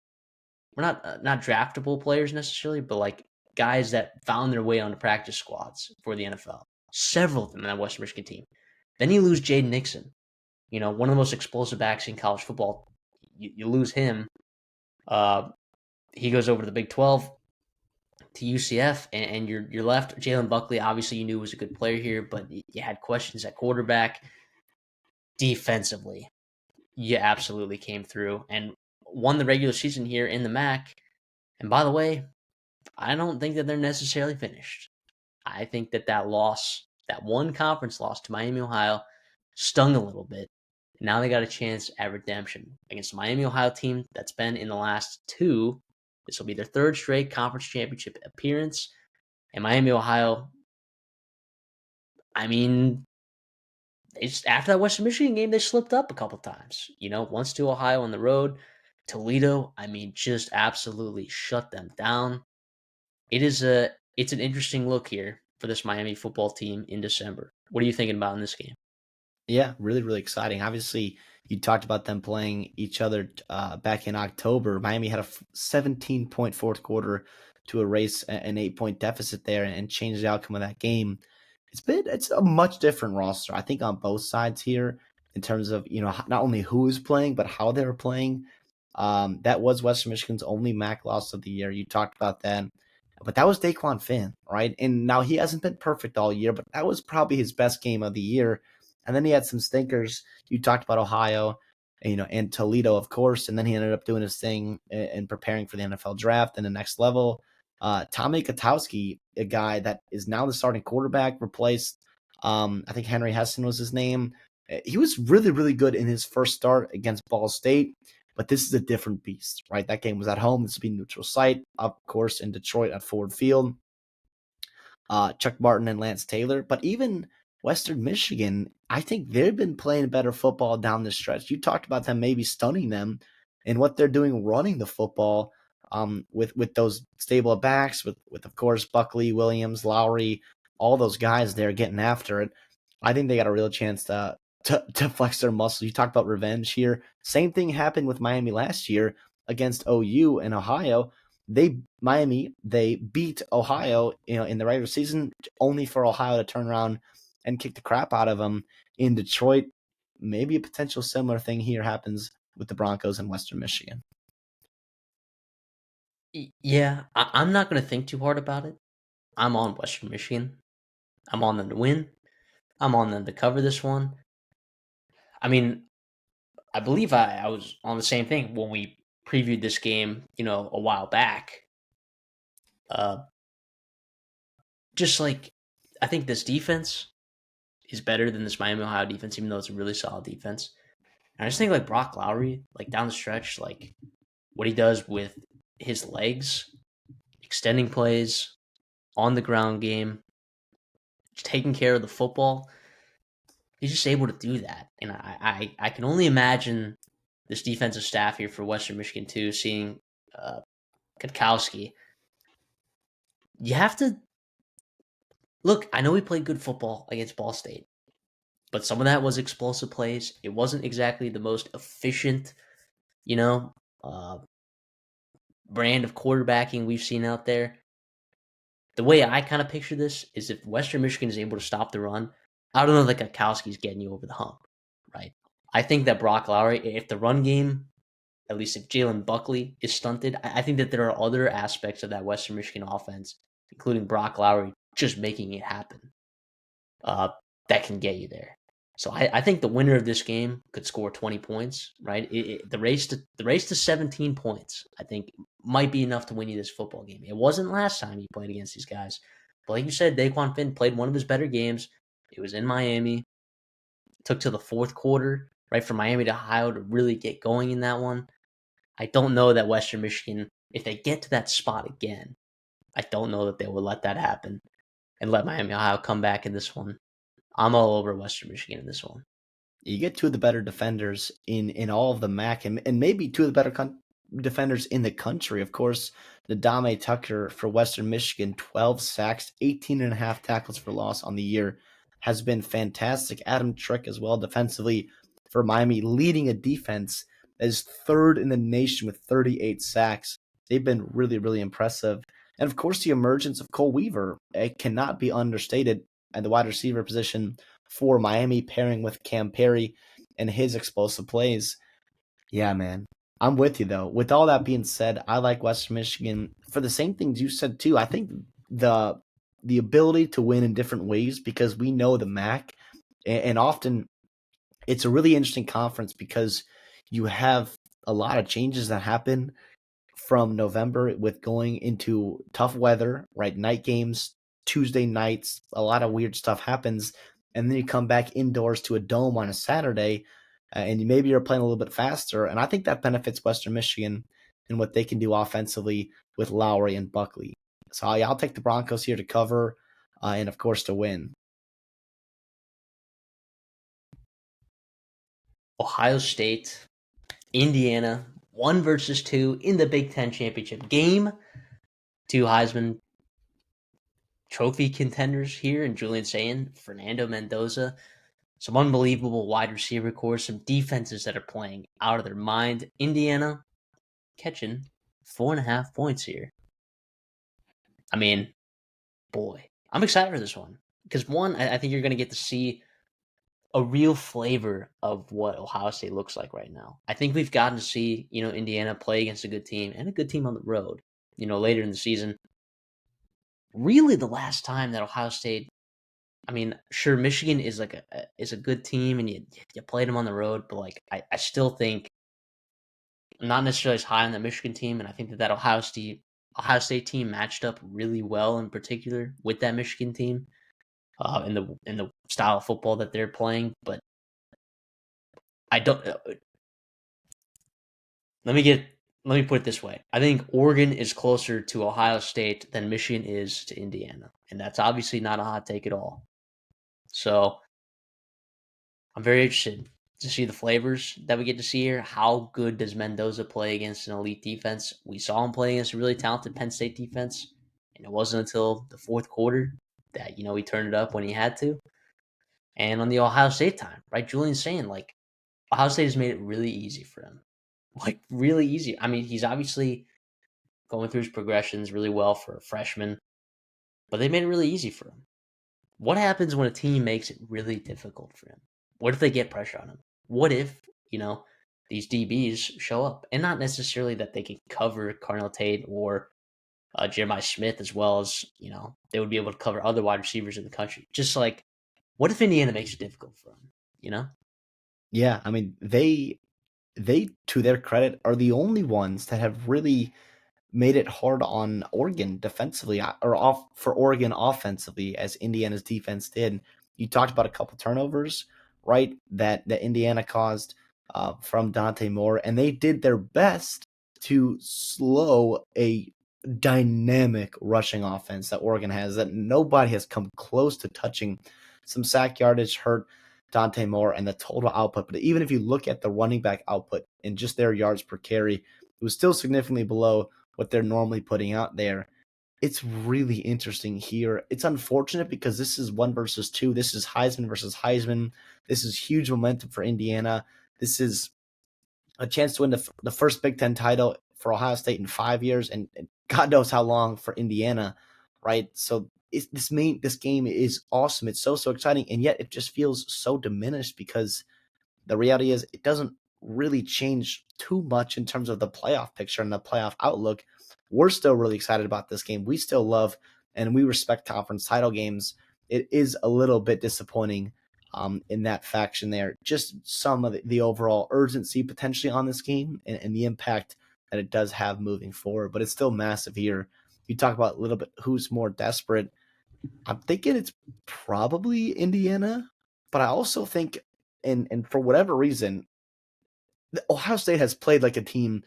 we're not draftable players necessarily, but like guys that found their way onto practice squads for the NFL. Several of them in that Western Michigan team. Then you lose Jaden Nixon, one of the most explosive backs in college football. You lose him. Uh, he goes over to the Big 12 to UCF, and you're left. Jalen Buckley, obviously, you knew was a good player here, but you had questions at quarterback. Defensively, you absolutely came through and won the regular season here in the MAC. And by the way, I don't think that they're necessarily finished. I think that loss, that one conference loss to Miami, Ohio, stung a little bit. Now they got a chance at redemption against the Miami, Ohio team that's been in the last two. This will be their third straight conference championship appearance. And Miami, Ohio, I mean, after that Western Michigan game, they slipped up a couple times. Once to Ohio on the road, Toledo, I mean, just absolutely shut them down. It's an interesting look here for this Miami football team in December. What are you thinking about in this game? Yeah, really, really exciting. Obviously, you talked about them playing each other back in October. Miami had a 17-point fourth quarter to erase an 8-point deficit there and change the outcome of that game. It's a much different roster, I think, on both sides here in terms of not only who is playing but how they're playing. That was Western Michigan's only MAC loss of the year. You talked about that. But that was Daquan Finn, right? And now he hasn't been perfect all year, but that was probably his best game of the year. And then he had some stinkers. You talked about Ohio, and Toledo, of course. And then he ended up doing his thing and preparing for the NFL draft and the next level. Tommy Katowski, a guy that is now the starting quarterback, replaced, I think Henry Hessen was his name. He was really, really good in his first start against Ball State. But this is a different beast, right? That game was at home. This will be neutral site, of course, in Detroit at Ford Field. Chuck Martin and Lance Taylor. But even Western Michigan, I think they've been playing better football down the stretch. You talked about them maybe stunning them and what they're doing running the football with those stable backs, with of course Buckley, Williams, Lowry, all those guys there getting after it. I think they got a real chance to flex their muscles. You talked about revenge here. Same thing happened with Miami last year against OU and Ohio. They beat Ohio, in the regular season, only for Ohio to turn around and kick the crap out of them in Detroit. Maybe a potential similar thing here happens with the Broncos in Western Michigan. Yeah, I'm not going to think too hard about it. I'm on Western Michigan. I'm on them to win. I'm on them to cover this one. I mean, I believe I was on the same thing when we previewed this game, a while back. Uh, just like I think this defense is better than this Miami Ohio defense, even though it's a really solid defense. And I just think like Brock Lowry, like down the stretch, like what he does with his legs, extending plays, on the ground game, taking care of the football. he's just able to do that. And I can only imagine this defensive staff here for Western Michigan too, seeing Katkowski. You have to look. I know he played good football against Ball State, but some of that was explosive plays. It wasn't exactly the most efficient, you know, uh, brand of quarterbacking we've seen out there. The way I kind of picture this is if Western Michigan is able to stop the run, I don't know that Katkowski's getting you over the hump, right? I think that Brock Lowry, if the run game, at least if Jalen Buckley is stunted, I think that there are other aspects of that Western Michigan offense, including Brock Lowry, just making it happen, uh, that can get you there. So I think the winner of this game could score 20 points, right? The race to 17 points, I think, might be enough to win you this football game. It wasn't last time you played against these guys, but like you said, Daquan Finn played one of his better games. It was in Miami. It took to the fourth quarter, right, for Miami to Ohio to really get going in that one. I don't know that Western Michigan, if they get to that spot again, I don't know that they will let that happen and let Miami Ohio come back in this one. I'm all over Western Michigan in this one. You get two of the better defenders in all of the MAC, and maybe two of the better defenders in the country. Of course, Nadame Tucker for Western Michigan, 12 sacks, 18 and a half tackles for loss on the year, has been fantastic. Adam Trick as well defensively for Miami, leading a defense that is third in the nation with 38 sacks. They've been really, really impressive. And of course, the emergence of Cole Weaver, it cannot be understated at the wide receiver position for Miami, pairing with Cam Perry and his explosive plays. Yeah, man. I'm with you, though. With all that being said, I like Western Michigan for the same things you said, too. I think the ability to win in different ways, because we know the MAC, and often it's a really interesting conference because you have a lot of changes that happen from November with going into tough weather, right? Night games, Tuesday nights, a lot of weird stuff happens. And then you come back indoors to a dome on a Saturday, and maybe you're playing a little bit faster. And I think that benefits Western Michigan and what they can do offensively with Lowry and Buckley. So yeah, I'll take the Broncos here to cover and, of course, to win. Ohio State, Indiana, 1 versus 2 in the Big Ten championship game. Two Heisman Trophy contenders here in Julian Sayin, Fernando Mendoza. Some unbelievable wide receiver core, some defenses that are playing out of their mind. Indiana catching 4.5 points here. I mean, boy, I'm excited for this one because one, I think you're going to get to see a real flavor of what Ohio State looks like right now. I think we've gotten to see, Indiana play against a good team and a good team on the road, later in the season. Really the last time that Ohio State, I mean, sure, Michigan is is a good team and you played them on the road, but like I still think I'm not necessarily as high on the Michigan team, and I think that Ohio State team matched up really well in particular with that Michigan team. In the style of football that they're playing, but I don't. Let me put it this way: I think Oregon is closer to Ohio State than Michigan is to Indiana, and that's obviously not a hot take at all. So I'm very interested to see the flavors that we get to see here. How good does Mendoza play against an elite defense? We saw him play against a really talented Penn State defense, and it wasn't until the fourth quarter that he turned it up when he had to. And on the Ohio State time, right? Julian's saying like Ohio State has made it really easy for him. Like really easy. I mean, he's obviously going through his progressions really well for a freshman, but they made it really easy for him. What happens when a team makes it really difficult for him? What if they get pressure on him? What if, these DBs show up? And not necessarily that they can cover Carnell Tate or Jeremiah Smith as well as, they would be able to cover other wide receivers in the country. Just like, what if Indiana makes it difficult for him, Yeah, I mean, they, to their credit, are the only ones that have really made it hard on Oregon defensively or off for Oregon offensively as Indiana's defense did. You talked about a couple turnovers, right? That Indiana caused from Dante Moore, and they did their best to slow a dynamic rushing offense that Oregon has that nobody has come close to touching. Some sack yardage hurt Dante Moore and the total output. But even if you look at the running back output and just their yards per carry, it was still significantly below what they're normally putting out there. It's really interesting here. It's unfortunate because this is 1 versus 2. This is Heisman versus Heisman. This is huge momentum for Indiana. This is a chance to win the first Big Ten title for Ohio State in 5 years, and God knows how long for Indiana, right? So this game is awesome. It's so exciting, and yet it just feels so diminished because the reality is it doesn't really change too much in terms of the playoff picture and the playoff outlook. We're still really excited about this game. We still love and we respect conference title games. It is a little bit disappointing in that faction there. Just some of the overall urgency potentially on this game and the impact that it does have moving forward. But it's still massive here. You talk about a little bit who's more desperate. I'm thinking it's probably Indiana, but I also think, and for whatever reason, Ohio State has played like a team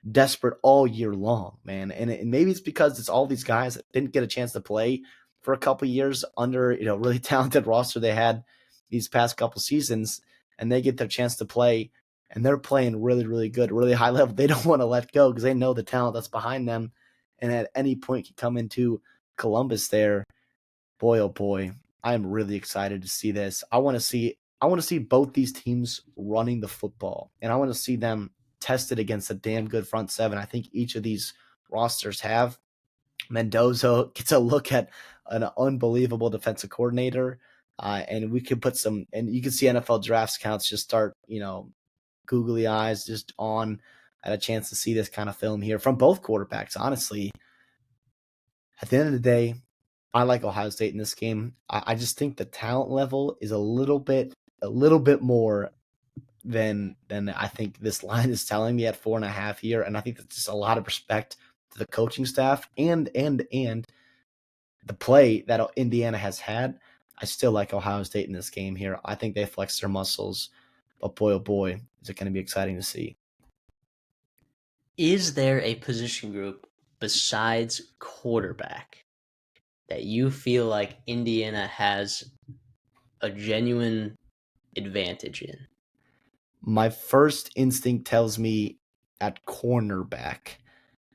desperate all year long, man. And maybe it's because it's all these guys that didn't get a chance to play for a couple years under really talented roster they had these past couple seasons, and they get their chance to play, and they're playing really good, really high level. They don't want to let go because they know the talent that's behind them, and at any point can come into Columbus there. Boy, oh boy, I'm really excited to see this. I want to see both these teams running the football, and I want to see them tested against a damn good front seven. I think each of these rosters have. Mendoza gets a look at an unbelievable defensive coordinator, and we could put some. And you can see NFL draft scouts just start, googly eyes just on at a chance to see this kind of film here from both quarterbacks. Honestly, at the end of the day, I like Ohio State in this game. I just think the talent level is a little bit more than I think this line is telling me at 4.5 here, and I think that's just a lot of respect to the coaching staff and the play that Indiana has had. I still like Ohio State in this game here. I think they flex their muscles, but boy oh boy, is it going to be exciting to see. Is there a position group besides quarterback that you feel like Indiana has a genuine advantage in? My first instinct tells me at cornerback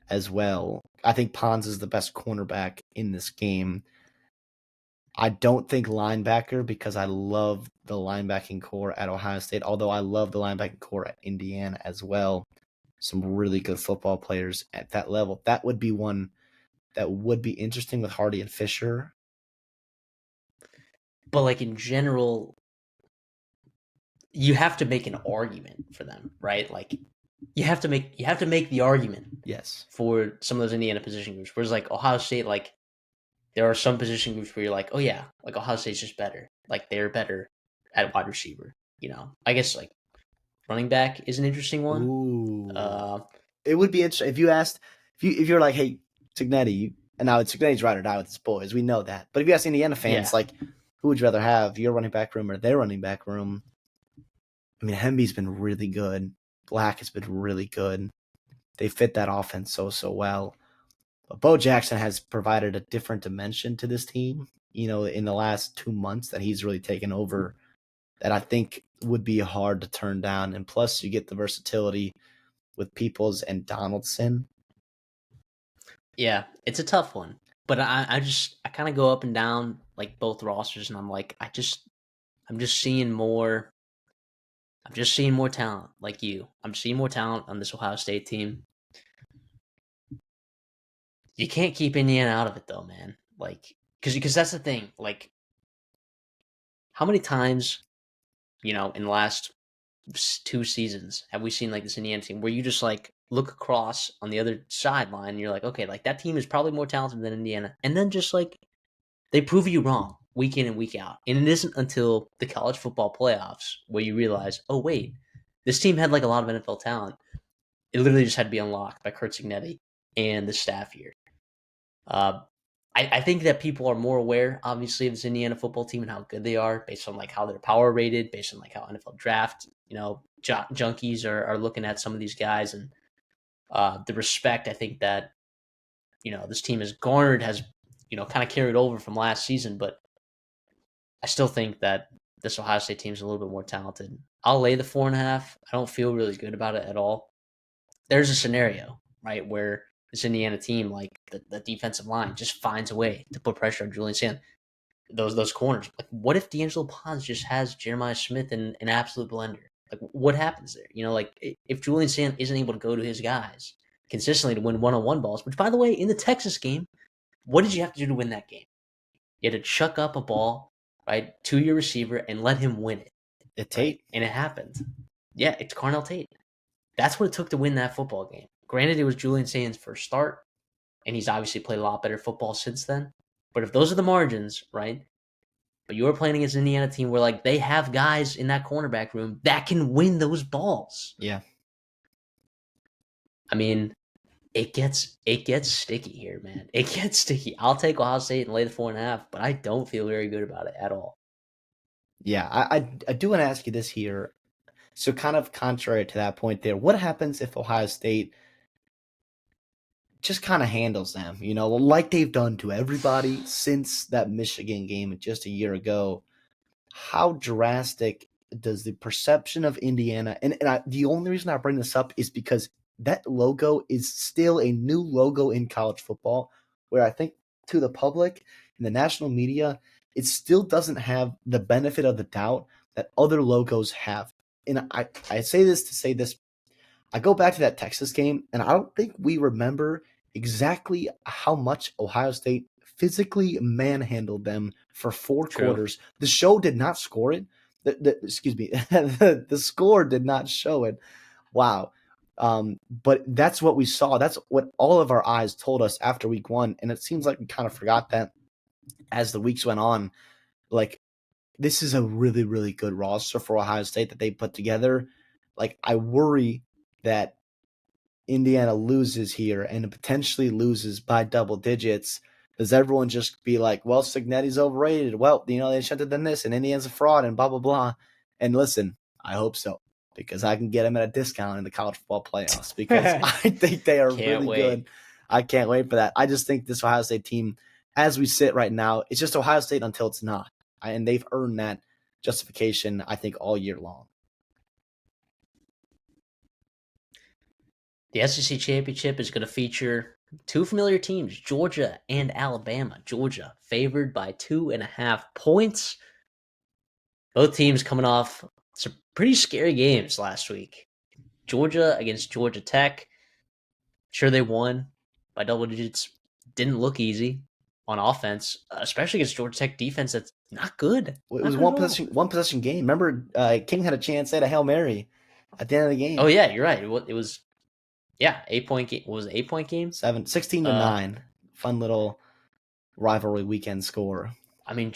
as well. I think Pons is the best cornerback in this game. I don't think linebacker because I love the linebacking core at Ohio State, although I love the linebacking core at Indiana as well. Some really good football players at that level. That would be one that would be interesting with Hardy and Fisher. But like in general, you have to make an argument for them, right? Like you have to make the argument Yes. for some of those Indiana position groups. Whereas like Ohio State, like there are some position groups where you're like, oh yeah, like Ohio State's just better. Like they're better at wide receiver. I guess like running back is an interesting one. Ooh. It would be interesting if you asked if you're like, hey, Cignetti, and now Cignetti's ride or die with his boys. We know that. But if you ask Indiana fans, Yeah. like, who would you rather have, your running back room or their running back room? I mean, Hemby's been really good. Black has been really good. They fit that offense so well. But Bo Jackson has provided a different dimension to this team, in the last 2 months that he's really taken over that I think would be hard to turn down. And plus, you get the versatility with Peoples and Donaldson. Yeah, it's a tough one. But I kind of go up and down like both rosters, and I'm like, I'm just seeing more. I'm just seeing more talent, like you. I'm seeing more talent on this Ohio State team. You can't keep Indiana out of it though, man. Like, because that's the thing. Like, how many times, in the last 2 seasons have we seen like this Indiana team where you just like look across on the other sideline and you're like, okay, like that team is probably more talented than Indiana, and then just like they prove you wrong week in and week out. And it isn't until the college football playoffs where you realize, oh wait, this team had like a lot of NFL talent. It literally just had to be unlocked by Kurt Cignetti and the staff here. Uh, I think that people are more aware, obviously, of this Indiana football team and how good they are based on like how they're power rated, based on like how NFL draft, junkies are looking at some of these guys, and the respect I think that this team has garnered has kind of carried over from last season. But I still think that this Ohio State team's a little bit more talented. I'll lay the 4.5. I don't feel really good about it at all. There's a scenario, right, where this Indiana team, like the defensive line, just finds a way to put pressure on Julian Sand. Those corners. Like, what if D'Angelo Pons just has Jeremiah Smith in an absolute blender? Like, what happens there? Like if Julian Sand isn't able to go to his guys consistently to win one-on-one balls, which by the way, in the Texas game, what did you have to do to win that game? You had to chuck up a ball, right, to your receiver and let him win it. It's right? Tate. And it happened. Yeah, it's Carnell Tate. That's what it took to win that football game. Granted, it was Julian Sand's first start, and he's obviously played a lot better football since then. But if those are the margins, right? But you are playing against an Indiana team where like they have guys in that cornerback room that can win those balls. Yeah. I mean, it gets sticky here, man. It gets sticky. I'll take Ohio State and lay the 4.5, but I don't feel very good about it at all. Yeah, I do want to ask you this here. So kind of contrary to that point there, what happens if Ohio State just kind of handles them, like they've done to everybody since that Michigan game just a year ago? How drastic does the perception of Indiana, and the only reason I bring this up is because that logo is still a new logo in college football, where I think to the public and the national media, it still doesn't have the benefit of the doubt that other logos have. And I say this to say this. I go back to that Texas game, and I don't think we remember exactly how much Ohio State physically manhandled them for four True. quarters. The show did not score it. Excuse me, the score did not show it. Wow. But that's what we saw. That's what all of our eyes told us after week one. And it seems like we kind of forgot that as the weeks went on. Like, this is a really, really good roster for Ohio State that they put together. Like, I worry that Indiana loses here and potentially loses by double digits. Does everyone just be like, well, Cignetti's overrated? Well, they should have done this, and Indiana's a fraud, and blah, blah, blah. And listen, I hope so, because I can get them at a discount in the college football playoffs, because I think they are really good. I can't wait for that. I just think this Ohio State team, as we sit right now, it's just Ohio State until it's not. And they've earned that justification, I think, all year long. The SEC Championship is going to feature two familiar teams, Georgia and Alabama. Georgia favored by 2.5 points. Both teams coming off some pretty scary games last week. Georgia against Georgia Tech. Sure, they won by double digits. Didn't look easy on offense, especially against Georgia Tech defense that's not good. It was one possession game. Remember, King had a chance at a Hail Mary at the end of the game. Oh, yeah, you're right. It was 8-point game. What was it, 8-point game? 16-9. Fun little rivalry weekend score. I mean,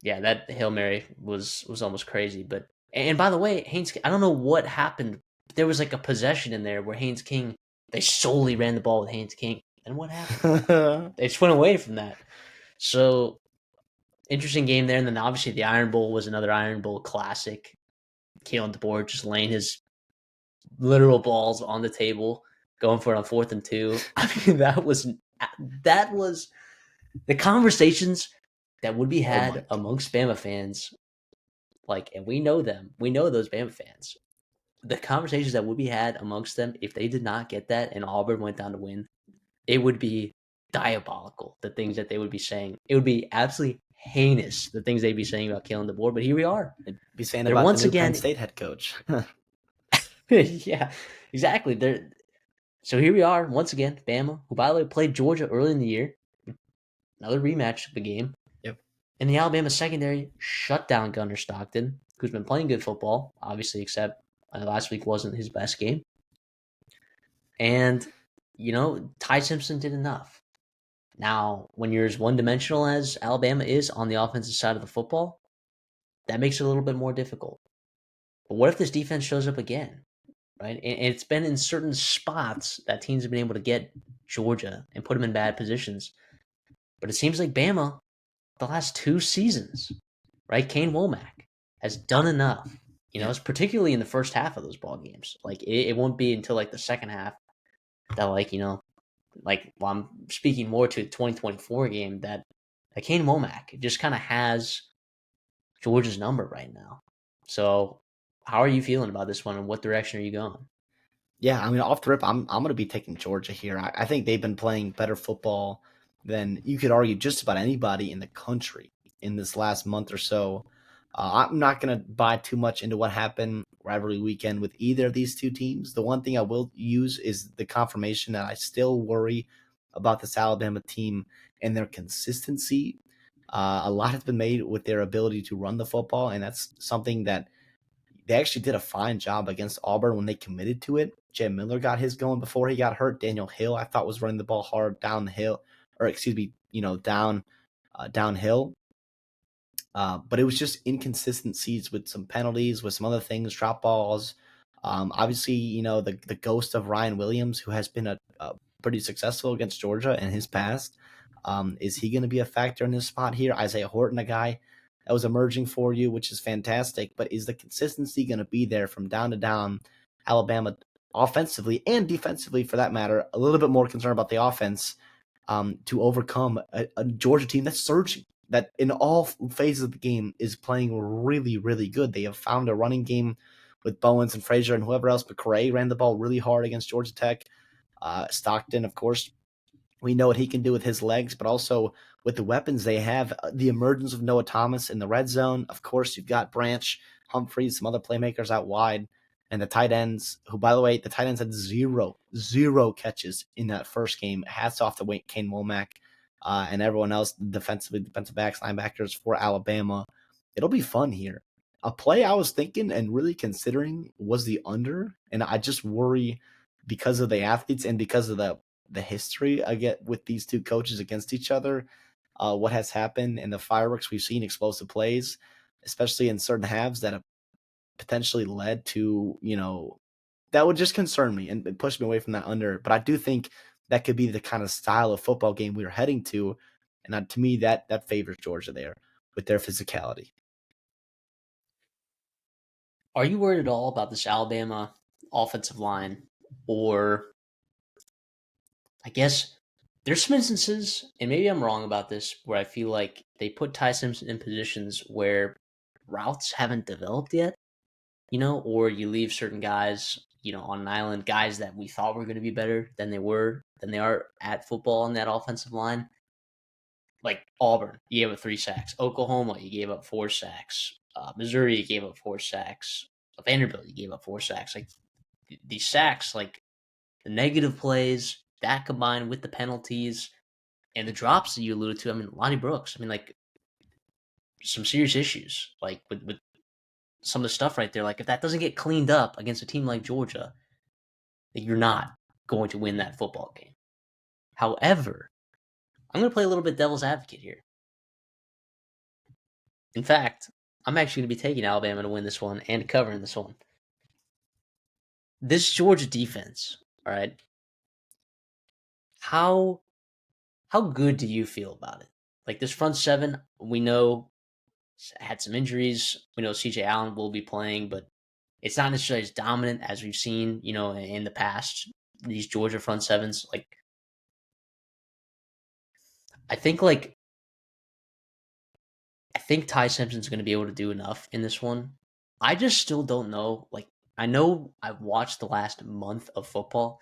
that Hail Mary was almost crazy. But and by the way, Haynes, I don't know what happened. There was like a possession in there where Haynes King, they solely ran the ball with Haynes King. And what happened? They just went away from that. So interesting game there. And then obviously the Iron Bowl was another Iron Bowl classic. Kalen DeBoer just laying his literal balls on the table, going for it on 4th and 2. I mean, that was the conversations that would be had amongst Bama fans. Like, and we know them. We know those Bama fans. The conversations that would be had amongst them if they did not get that and Auburn went down to win, it would be diabolical, the things that they would be saying. It would be absolutely heinous, the things they'd be saying about Kalen DeBoer. But here we are. They'd be saying about once the new Penn State head coach. Yeah, exactly. So here we are once again, Bama, who by the way played Georgia early in the year. Another rematch of the game. Yep. And the Alabama secondary shut down Gunnar Stockton, who's been playing good football, obviously, except last week wasn't his best game. And, Ty Simpson did enough. Now, when you're as one-dimensional as Alabama is on the offensive side of the football, that makes it a little bit more difficult. But what if this defense shows up again? Right? And it's been in certain spots that teams have been able to get Georgia and put them in bad positions. But it seems like Bama, the last 2 seasons, right? Kane Womack has done enough. It's particularly in the first half of those ball games. Like, it won't be until like the second half that I'm speaking more to the 2024 game that Kane Womack just kind of has Georgia's number right now. So, how are you feeling about this one, and what direction are you going? Yeah, I mean, off the rip, I'm going to be taking Georgia here. I think they've been playing better football than you could argue just about anybody in the country in this last month or so. I'm not going to buy too much into what happened rivalry weekend with either of these two teams. The one thing I will use is the confirmation that I still worry about this Alabama team and their consistency. A lot has been made with their ability to run the football, and that's something that they actually did a fine job against Auburn when they committed to it. Jay Miller got his going before he got hurt. Daniel Hill, I thought, was running the ball hard down the hill, or excuse me, downhill. But it was just inconsistencies with some penalties, with some other things, drop balls. Obviously, the ghost of Ryan Williams, who has been a pretty successful against Georgia in his past. Is he going to be a factor in this spot here? Isaiah Horton, a guy that was emerging for you, which is fantastic. But is the consistency going to be there from down to down? Alabama offensively and defensively, for that matter, a little bit more concerned about the offense to overcome a Georgia team that's surging, that in all phases of the game is playing really, really good. They have found a running game with Bowens and Frazier and whoever else, but Correa ran the ball really hard against Georgia Tech. Stockton, of course, we know what he can do with his legs, but also with the weapons they have, the emergence of Noah Thomas in the red zone. Of course, you've got Branch, Humphreys, some other playmakers out wide, and the tight ends, who, by the way, the tight ends had zero catches in that first game. Hats off to Kane Womack and everyone else, defensive backs, linebackers for Alabama. It'll be fun here. A play I was thinking and really considering was the under, and I just worry because of the athletes and because of the history I get with these two coaches against each other, what has happened and the fireworks we've seen, explosive plays, especially in certain halves that have potentially led to, that would just concern me and push me away from that under. But I do think that could be the kind of style of football game we are heading to. And to me, that favors Georgia there with their physicality. Are you worried at all about this Alabama offensive line? Or, I guess, there's some instances, and maybe I'm wrong about this, where I feel like they put Ty Simpson in positions where routes haven't developed yet, or you leave certain guys, on an island, guys that we thought were going to be better than they are at football on that offensive line. Like Auburn, you gave up 3 sacks. Oklahoma, you gave up 4 sacks. Missouri, you gave up 4 sacks. Vanderbilt, you gave up 4 sacks. Like these sacks, like the negative plays, that combined with the penalties and the drops that you alluded to. I mean, Lonnie Brooks. I mean, like some serious issues, like with some of the stuff right there. Like if that doesn't get cleaned up against a team like Georgia, like, you're not going to win that football game. However, I'm going to play a little bit devil's advocate here. In fact, I'm actually going to be taking Alabama to win this one and covering this one. This Georgia defense, all right. How good do you feel about it? Like this front seven, we know had some injuries. We know CJ Allen will be playing, but it's not necessarily as dominant as we've seen, in the past. These Georgia front sevens, like I think like I think Ty Simpson's going to be able to do enough in this one. I just still don't know. Like, I know I've watched the last month of football,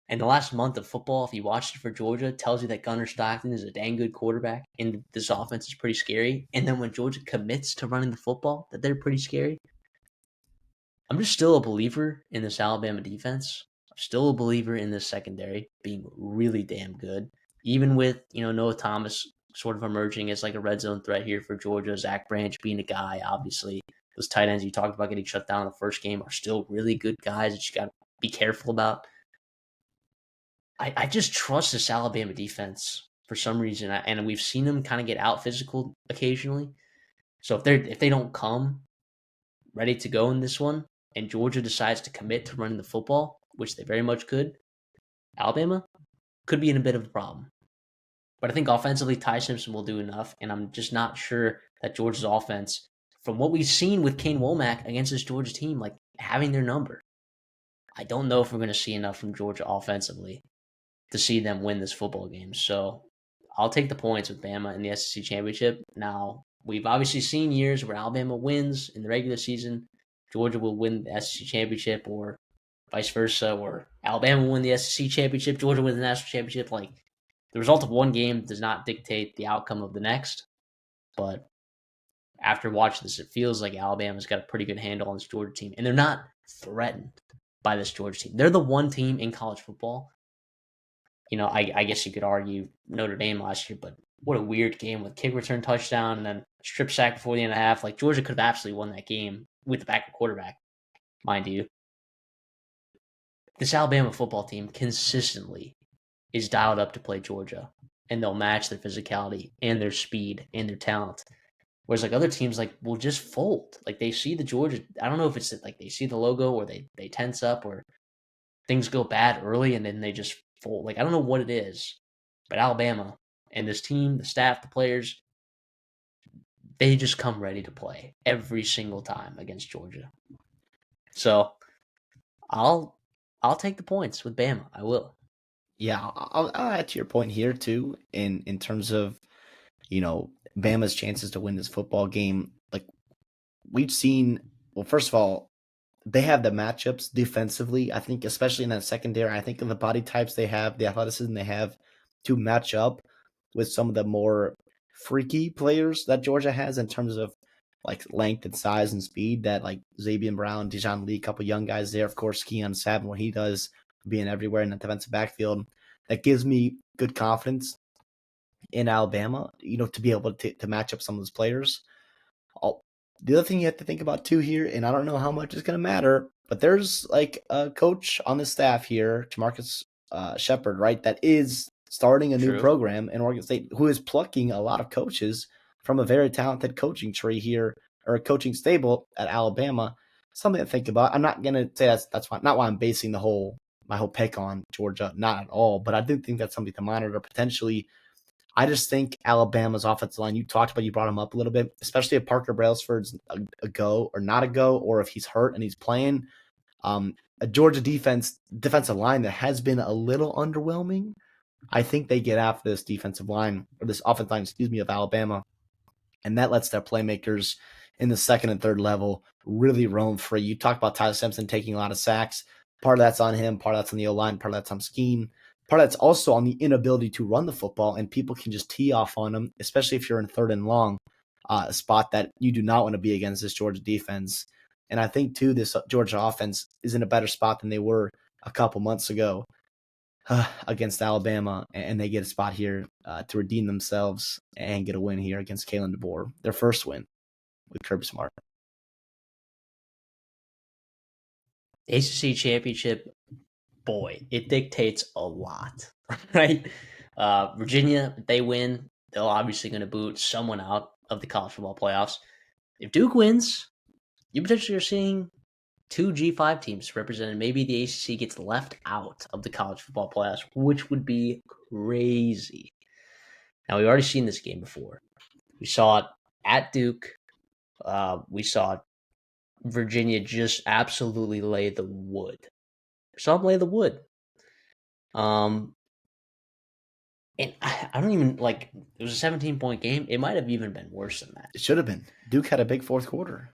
and the last month of football, if you watched it for Georgia, tells you that Gunnar Stockton is a dang good quarterback, and this offense is pretty scary. And then when Georgia commits to running the football, that they're pretty scary. I'm just still a believer in this Alabama defense. I'm still a believer in this secondary being really damn good, even with Noah Thomas sort of emerging as like a red zone threat here for Georgia. Zach Branch being a guy, obviously. Those tight ends you talked about getting shut down in the first game are still really good guys that you got to be careful about. I just trust this Alabama defense for some reason, and we've seen them kind of get out physical occasionally. So if they don't come ready to go in this one, and Georgia decides to commit to running the football, which they very much could, Alabama could be in a bit of a problem. But I think offensively, Ty Simpson will do enough, and I'm just not sure that Georgia's offense, from what we've seen with Kane Womack against this Georgia team, like having their number, I don't know if we're going to see enough from Georgia offensively to see them win this football game. So I'll take the points with Bama in the SEC championship. Now, we've obviously seen years where Alabama wins in the regular season, Georgia will win the SEC championship, or vice versa, or Alabama will win the SEC championship, Georgia wins the national championship. Like, the result of one game does not dictate the outcome of the next. But after watching this, it feels like Alabama's got a pretty good handle on this Georgia team, and they're not threatened by this Georgia team. They're the one team in college football. I guess you could argue Notre Dame last year, but what a weird game with kick return touchdown and then strip sack before the end of the half. Like, Georgia could have absolutely won that game with the backup quarterback, mind you. This Alabama football team consistently is dialed up to play Georgia, and they'll match their physicality and their speed and their talent. Whereas like other teams like will just fold. Like they see the Georgia. I don't know if it's like they see the logo or they tense up or things go bad early and then they just fold. Like I don't know what it is, but Alabama and this team, the staff, the players, they just come ready to play every single time against Georgia. So I'll take the points with Bama. I will. Yeah, I'll add to your point here too, in terms of Bama's chances to win this football game. Like we've seen, well, first of all, they have the matchups defensively. I think, especially in that secondary, I think of the body types they have, the athleticism they have to match up with some of the more freaky players that Georgia has in terms of like length and size and speed. That like Xavier Brown, Dijon Lee, a couple young guys there. Of course, Keon Savin, what he does, being everywhere in the defensive backfield, that gives me good confidence in Alabama. To be able to match up some of those players. The other thing you have to think about too here, and I don't know how much is going to matter, but there's like a coach on the staff here, Tamarcus Shepard, right, that is starting a new True. program in Oregon State, who is plucking a lot of coaches from a very talented coaching tree here, or a coaching stable at Alabama. Something to think about. I'm not going to say that's not why I'm basing my whole pick on Georgia, not at all, but I do think that's something to monitor potentially. I just think Alabama's offensive line, you brought him up a little bit, especially if Parker Brailsford's a go or not a go, or if he's hurt and he's playing. A Georgia defensive line that has been a little underwhelming. I think they get after this defensive line, or this offensive line, of Alabama, and that lets their playmakers in the second and third level really roam free. You talk about Tyler Simpson taking a lot of sacks. Part of that's on him, part of that's on the O-line, part of that's on scheme. Part of that's also on the inability to run the football, and people can just tee off on them, especially if you're in third and long, a spot that you do not want to be against this Georgia defense. And I think, too, this Georgia offense is in a better spot than they were a couple months ago against Alabama, and they get a spot here to redeem themselves and get a win here against Kalen DeBoer, their first win with Kirby Smart. ACC championship, boy, it dictates a lot, right? Virginia, if they win, they're obviously going to boot someone out of the college football playoffs. If Duke wins, you potentially are seeing two G5 teams represented. Maybe the ACC gets left out of the college football playoffs, which would be crazy. Now, we've already seen this game before. We saw it at Duke. We saw Virginia just absolutely lay the wood. Saw them lay the wood. And I don't even like. It was a 17-point game. It might have even been worse than that. It should have been. Duke had a big fourth quarter.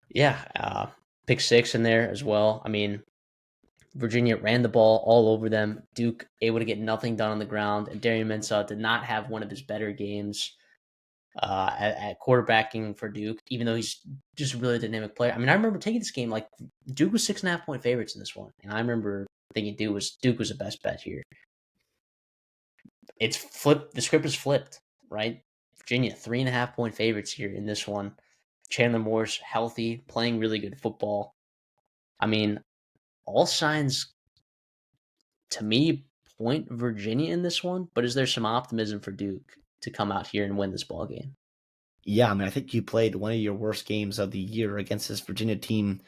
Yeah, pick six in there as well. I mean, Virginia ran the ball all over them. Duke able to get nothing done on the ground, and Darian Mensah did not have one of his better games at quarterbacking for Duke, even though he's just a really dynamic player. I mean, I remember taking this game like Duke was 6.5-point favorites in this one, and I remember thinking Duke was the best bet here. It's flipped. The script is flipped, right? Virginia 3.5-point favorites here in this one. Chandler Moore's healthy, playing really good football. I mean, all signs to me point Virginia in this one, but is there some optimism for Duke to come out here and win this ball game? Yeah, I mean, I think you played one of your worst games of the year against this Virginia team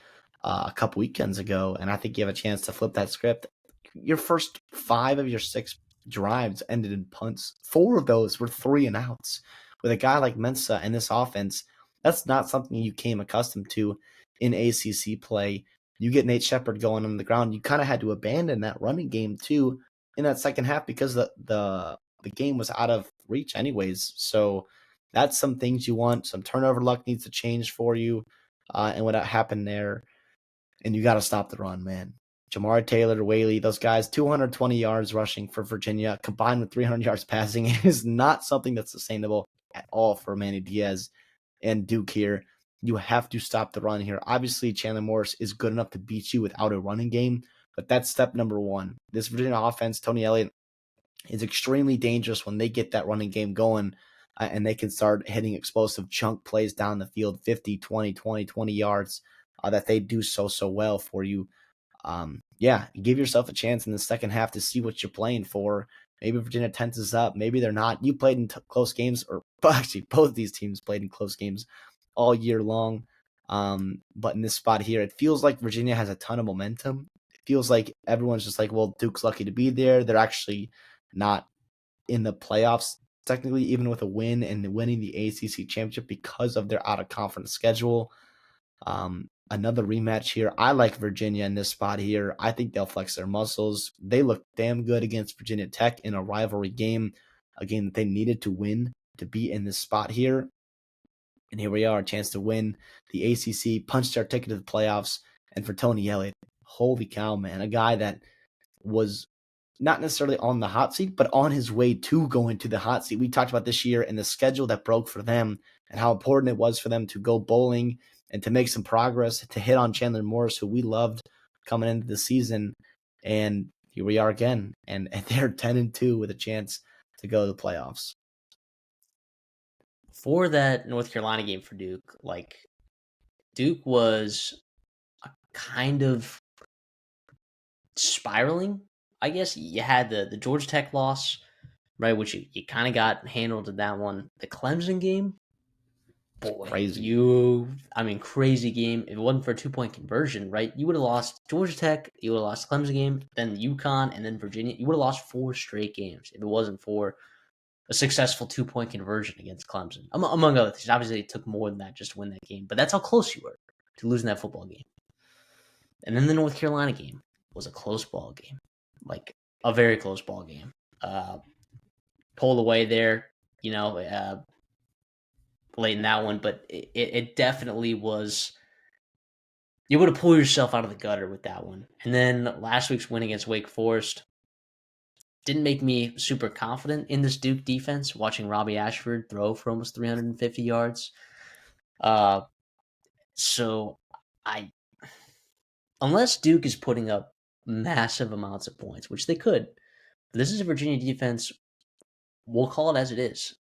a couple weekends ago, and I think you have a chance to flip that script. Your first 5 of your 6 drives ended in punts. 4 of those were 3 and outs. With a guy like Mensah and this offense, that's not something you came accustomed to in ACC play. You get Nate Shepard going on the ground. You kind of had to abandon that running game too in that second half because the game was out of reach anyways. So That's some things you want. Some turnover luck needs to change for you. And what happened there, and you got to stop the run, man. Jamar Taylor, Whaley, those guys, 220 yards rushing for Virginia, combined with 300 yards passing, is not something that's sustainable at all for Manny Diaz and Duke here. You have to stop the run here. Obviously, Chandler Morris is good enough to beat you without a running game, but that's step number one. This Virginia offense, Tony Elliott, is extremely dangerous when they get that running game going and they can start hitting explosive chunk plays down the field, 50, 20, 20, 20 yards that they do so well for you. Yeah, give yourself a chance in the second half to see what you're playing for. Maybe Virginia tenses up. Maybe they're not. You played in close games, or actually both of these teams played in close games all year long. But in this spot here, it feels like Virginia has a ton of momentum. It feels like everyone's just like, well, Duke's lucky to be there. They're actually not in the playoffs, technically, even with a win and winning the ACC championship because of their out of conference schedule. Another rematch here. I like Virginia in this spot here. I think they'll flex their muscles. They look damn good against Virginia Tech in a rivalry game, a game that they needed to win to be in this spot here. And here we are, a chance to win the ACC, punch their ticket to the playoffs. And for Tony Elliott, holy cow, man, a guy that was not necessarily on the hot seat, but on his way to going to the hot seat. We talked about this year and the schedule that broke for them and how important it was for them to go bowling and to make some progress, to hit on Chandler Morris, who we loved coming into the season. And here we are again. And they're 10-2 with a chance to go to the playoffs. For that North Carolina game for Duke, like, Duke was kind of spiraling. I guess you had the Georgia Tech loss, right, which you kind of got handled in that one. The Clemson game, boy, Crazy. crazy game. If it wasn't for a 2-point conversion, right, you would have lost Georgia Tech, you would have lost Clemson game, then UConn, and then Virginia. You would have lost 4 straight games if it wasn't for a successful 2-point conversion against Clemson, among other things. Obviously, it took more than that just to win that game, but that's how close you were to losing that football game. And then the North Carolina game was a close ball game, like a very close ball game. Pulled away there, late in that one, but it definitely was. You would have pulled yourself out of the gutter with that one. And then last week's win against Wake Forest didn't make me super confident in this Duke defense, watching Robbie Ashford throw for almost 350 yards. So unless Duke is putting up massive amounts of points, which they could, this is a Virginia defense, we'll call it as it is.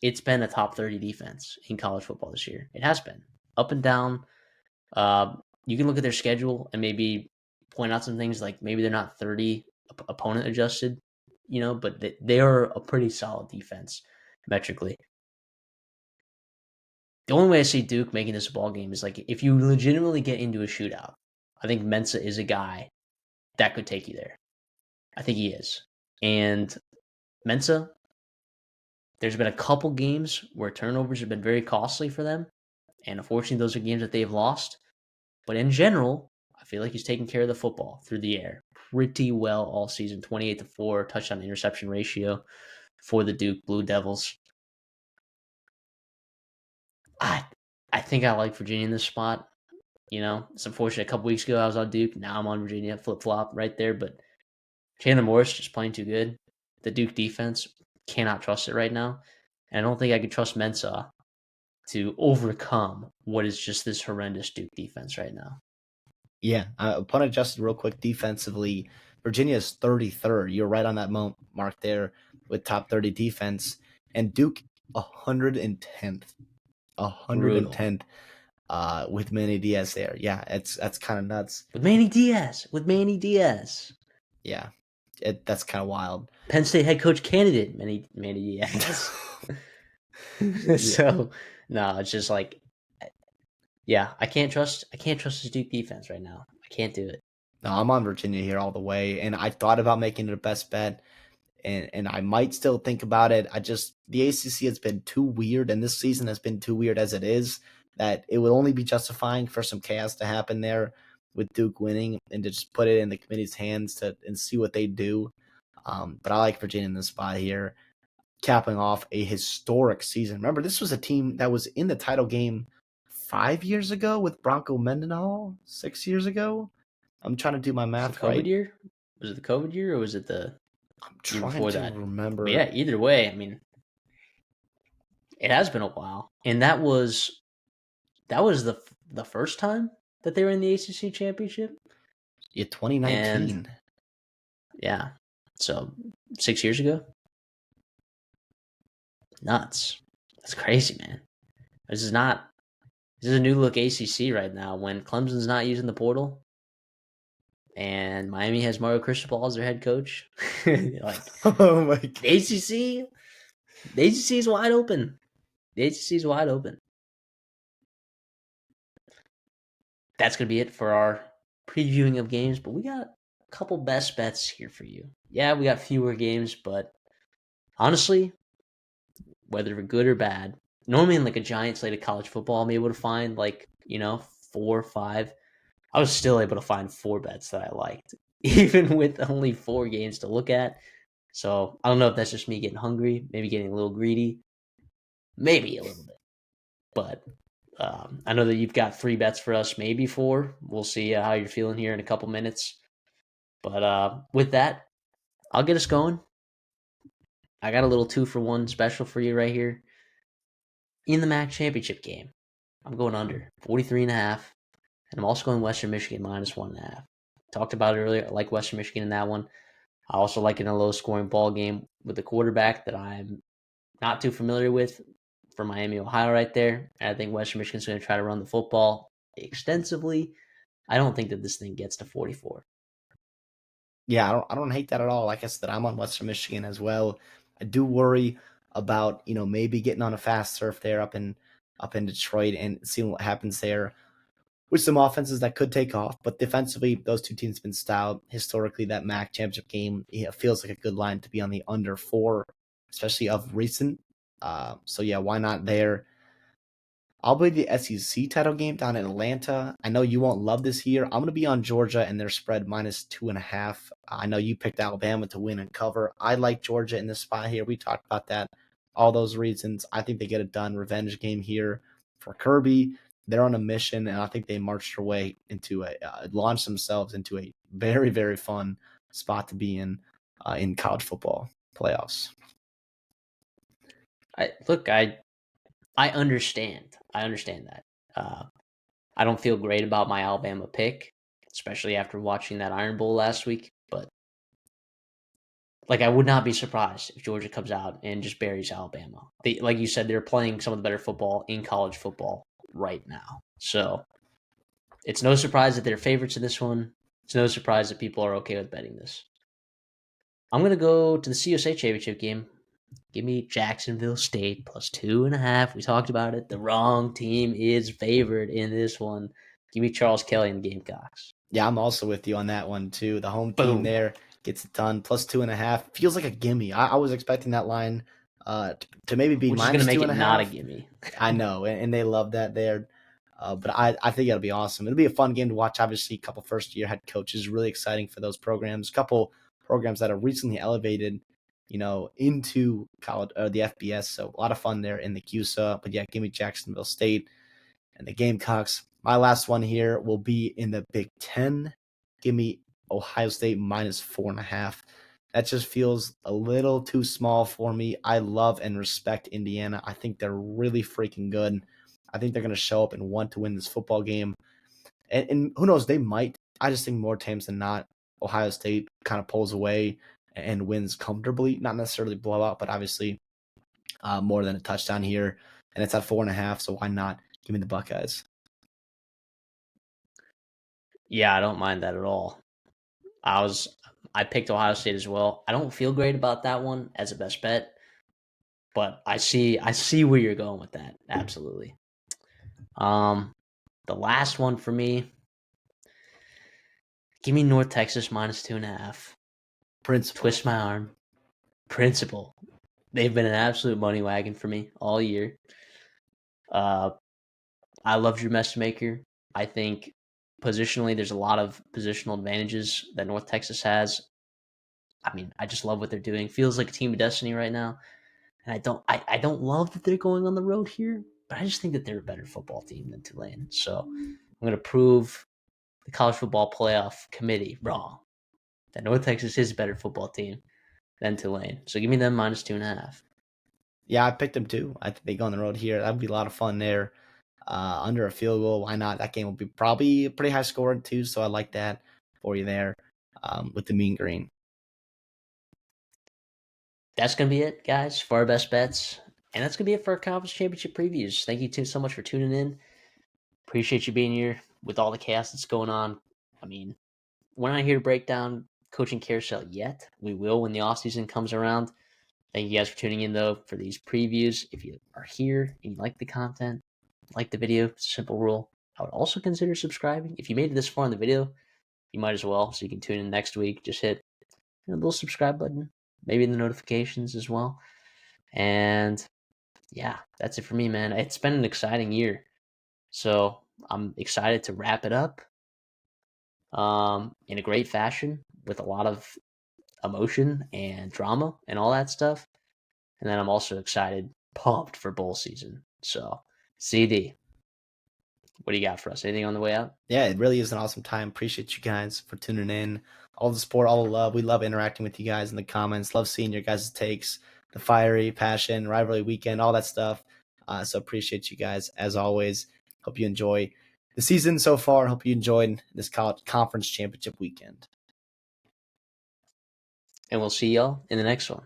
It's been a top 30 defense in college football this year. It has been up and down. You can look at their schedule and maybe point out some things like maybe they're not 30 opponent adjusted, but they are a pretty solid defense metrically. The only way I see Duke making this a ball game is like if you legitimately get into a shootout. I think Mensa is a guy that could take you there. I think he is. And Mensa, there's been a couple games where turnovers have been very costly for them. And unfortunately, those are games that they've lost. But in general, I feel like he's taking care of the football through the air pretty well all season. 28-4 touchdown interception ratio for the Duke Blue Devils. I think I like Virginia in this spot. It's unfortunate. A couple weeks ago, I was on Duke. Now I'm on Virginia. Flip-flop right there. But Chandler Morris just playing too good. The Duke defense, cannot trust it right now. And I don't think I could trust Mensah to overcome what is just this horrendous Duke defense right now. Yeah, opponent adjusted real quick defensively. Virginia is 33rd. You're right on that mark there with top 30 defense. And Duke 110th. 110th with Manny Diaz there. Yeah, that's kind of nuts. With Manny Diaz. Yeah, that's kind of wild. Penn State head coach candidate, Manny Diaz. So, no, it's just like, yeah, I can't trust this Duke defense right now. I can't do it. No, I'm on Virginia here all the way, and I thought about making it a best bet, and I might still think about it. The ACC has been too weird, and this season has been too weird as it is, that it would only be justifying for some chaos to happen there with Duke winning and to just put it in the committee's hands and see what they do. But I like Virginia in this spot here. capping off a historic season. Remember, this was a team that was in the title game 5 years ago with Bronco Mendenhall, 6 years ago. I'm trying to do my Was the math COVID right. year? Was it the COVID year or was it the I'm year trying before to that? But remember. yeah, either way, I mean, it has been a while, and that was the first time that they were in the ACC championship, Yeah, and 2019. yeah, so 6 years ago, nuts. That's crazy, man. This is not. This is a new look ACC right now. When Clemson's not using the portal, and Miami has Mario Cristobal as their head coach, like Oh my god. the ACC, the ACC is wide open. The ACC is wide open. That's gonna be it for our previewing of games. But we got a couple best bets here for you. Yeah, we got fewer games, but honestly, whether good or bad, normally in like a giant slate of college football, I'm able to find like 4 or 5. I was still able to find 4 bets that I liked, even with only 4 games to look at. So I don't know if that's just me getting hungry, maybe getting a little greedy, maybe a little bit. But I know that you've got 3 bets for us, maybe 4. We'll see how you're feeling here in a couple minutes. But with that, I'll get us going. I got a little 2-for-1 special for you right here. In the MAC championship game, I'm going under 43.5. And I'm also going Western Michigan -1.5. Talked about it earlier. I like Western Michigan in that one. I also like it in a low scoring ball game with a quarterback that I'm not too familiar with for Miami, Ohio, right there. And I think Western Michigan's going to try to run the football extensively. I don't think that this thing gets to 44. Yeah, I don't hate that at all. Like I said, I'm on Western Michigan as well. I do worry about, maybe getting on a fast surf there up in Detroit and seeing what happens there with some offenses that could take off. But defensively, those two teams have been stout. Historically, that MAC championship game, feels like a good line to be on the under 4, especially of recent. So yeah, why not there? I'll be the SEC title game down in Atlanta. I know you won't love this here. I'm going to be on Georgia and their spread -2.5. I know you picked Alabama to win and cover. I like Georgia in this spot here. We talked about that. All those reasons. I think they get it done. Revenge game here for Kirby. They're on a mission, and I think they marched their way into launched themselves into a very, very fun spot to be in college football playoffs. I understand. I understand that. I don't feel great about my Alabama pick, especially after watching that Iron Bowl last week. But like, I would not be surprised if Georgia comes out and just buries Alabama. Like you said, they're playing some of the better football in college football right now. So it's no surprise that they're favorites in this one. It's no surprise that people are okay with betting this. I'm gonna go to the CUSA championship game. Give me Jacksonville State +2.5. We talked about it. The wrong team is favored in this one. Give me Charles Kelly and the Gamecocks. Yeah, I'm also with you on that one too. The home team Boom. there gets it done. +2.5 feels like a gimme. I was expecting that line to maybe be We're just gonna minus make two and it a not a half. gimme. I know, and they love that there. But I think it'll be awesome. It'll be a fun game to watch. Obviously, a couple first year head coaches, really exciting for those programs. A couple programs that are recently elevated, into college or the FBS. So a lot of fun there in the CUSA. But yeah, give me Jacksonville State and the Gamecocks. My last one here will be in the Big Ten. Give me Ohio State -4.5. That just feels a little too small for me. I love and respect Indiana. I think they're really freaking good. I think they're going to show up and want to win this football game. And who knows, they might. I just think more times than not, Ohio State kind of pulls away and wins comfortably. Not necessarily blowout, but obviously more than a touchdown here. And it's at 4.5, so why not? Give me the Buckeyes. Yeah, I don't mind that at all. I picked Ohio State as well. I don't feel great about that one as a best bet, but I see where you're going with that. Absolutely. Um, the last one for me, give me North Texas -2.5. Principal. Twist my arm. Principal. They've been an absolute money wagon for me all year. Uh, I love Drew Messmaker. I think positionally, there's a lot of positional advantages that North Texas has. I mean, I just love what they're doing. Feels like a team of destiny right now. And I don't love that they're going on the road here, but I just think that they're a better football team than Tulane. So I'm going to prove the college football playoff committee wrong. That North Texas is a better football team than Tulane. So give me them minus 2.5. Yeah, I picked them too. I think they go on the road here. That would be a lot of fun there. Under a field goal, why not? That game will be probably a pretty high scoring too, so I like that for you there with the Mean Green. That's going to be it, guys, for our best bets. And that's going to be it for our conference championship previews. Thank you so much for tuning in. Appreciate you being here with all the chaos that's going on. I mean, we're not here to break down coaching carousel yet. We will when the offseason comes around. Thank you guys for tuning in, though, for these previews. If you are here and you like the content, like the video, simple rule, I would also consider subscribing. If you made it this far in the video, you might as well, so you can tune in next week. Just hit the little subscribe button, maybe the notifications as well. And yeah, that's it for me, man. It's been an exciting year. So I'm excited to wrap it up in a great fashion with a lot of emotion and drama and all that stuff. And then I'm also excited, pumped for bowl season. So, CD, what do you got for us? Anything on the way out? Yeah, it really is an awesome time. Appreciate you guys for tuning in. All the support, all the love. We love interacting with you guys in the comments. Love seeing your guys' takes, the fiery passion, rivalry weekend, all that stuff. So appreciate you guys as always. Hope you enjoy the season so far. Hope you enjoyed this college conference championship weekend. And we'll see y'all in the next one.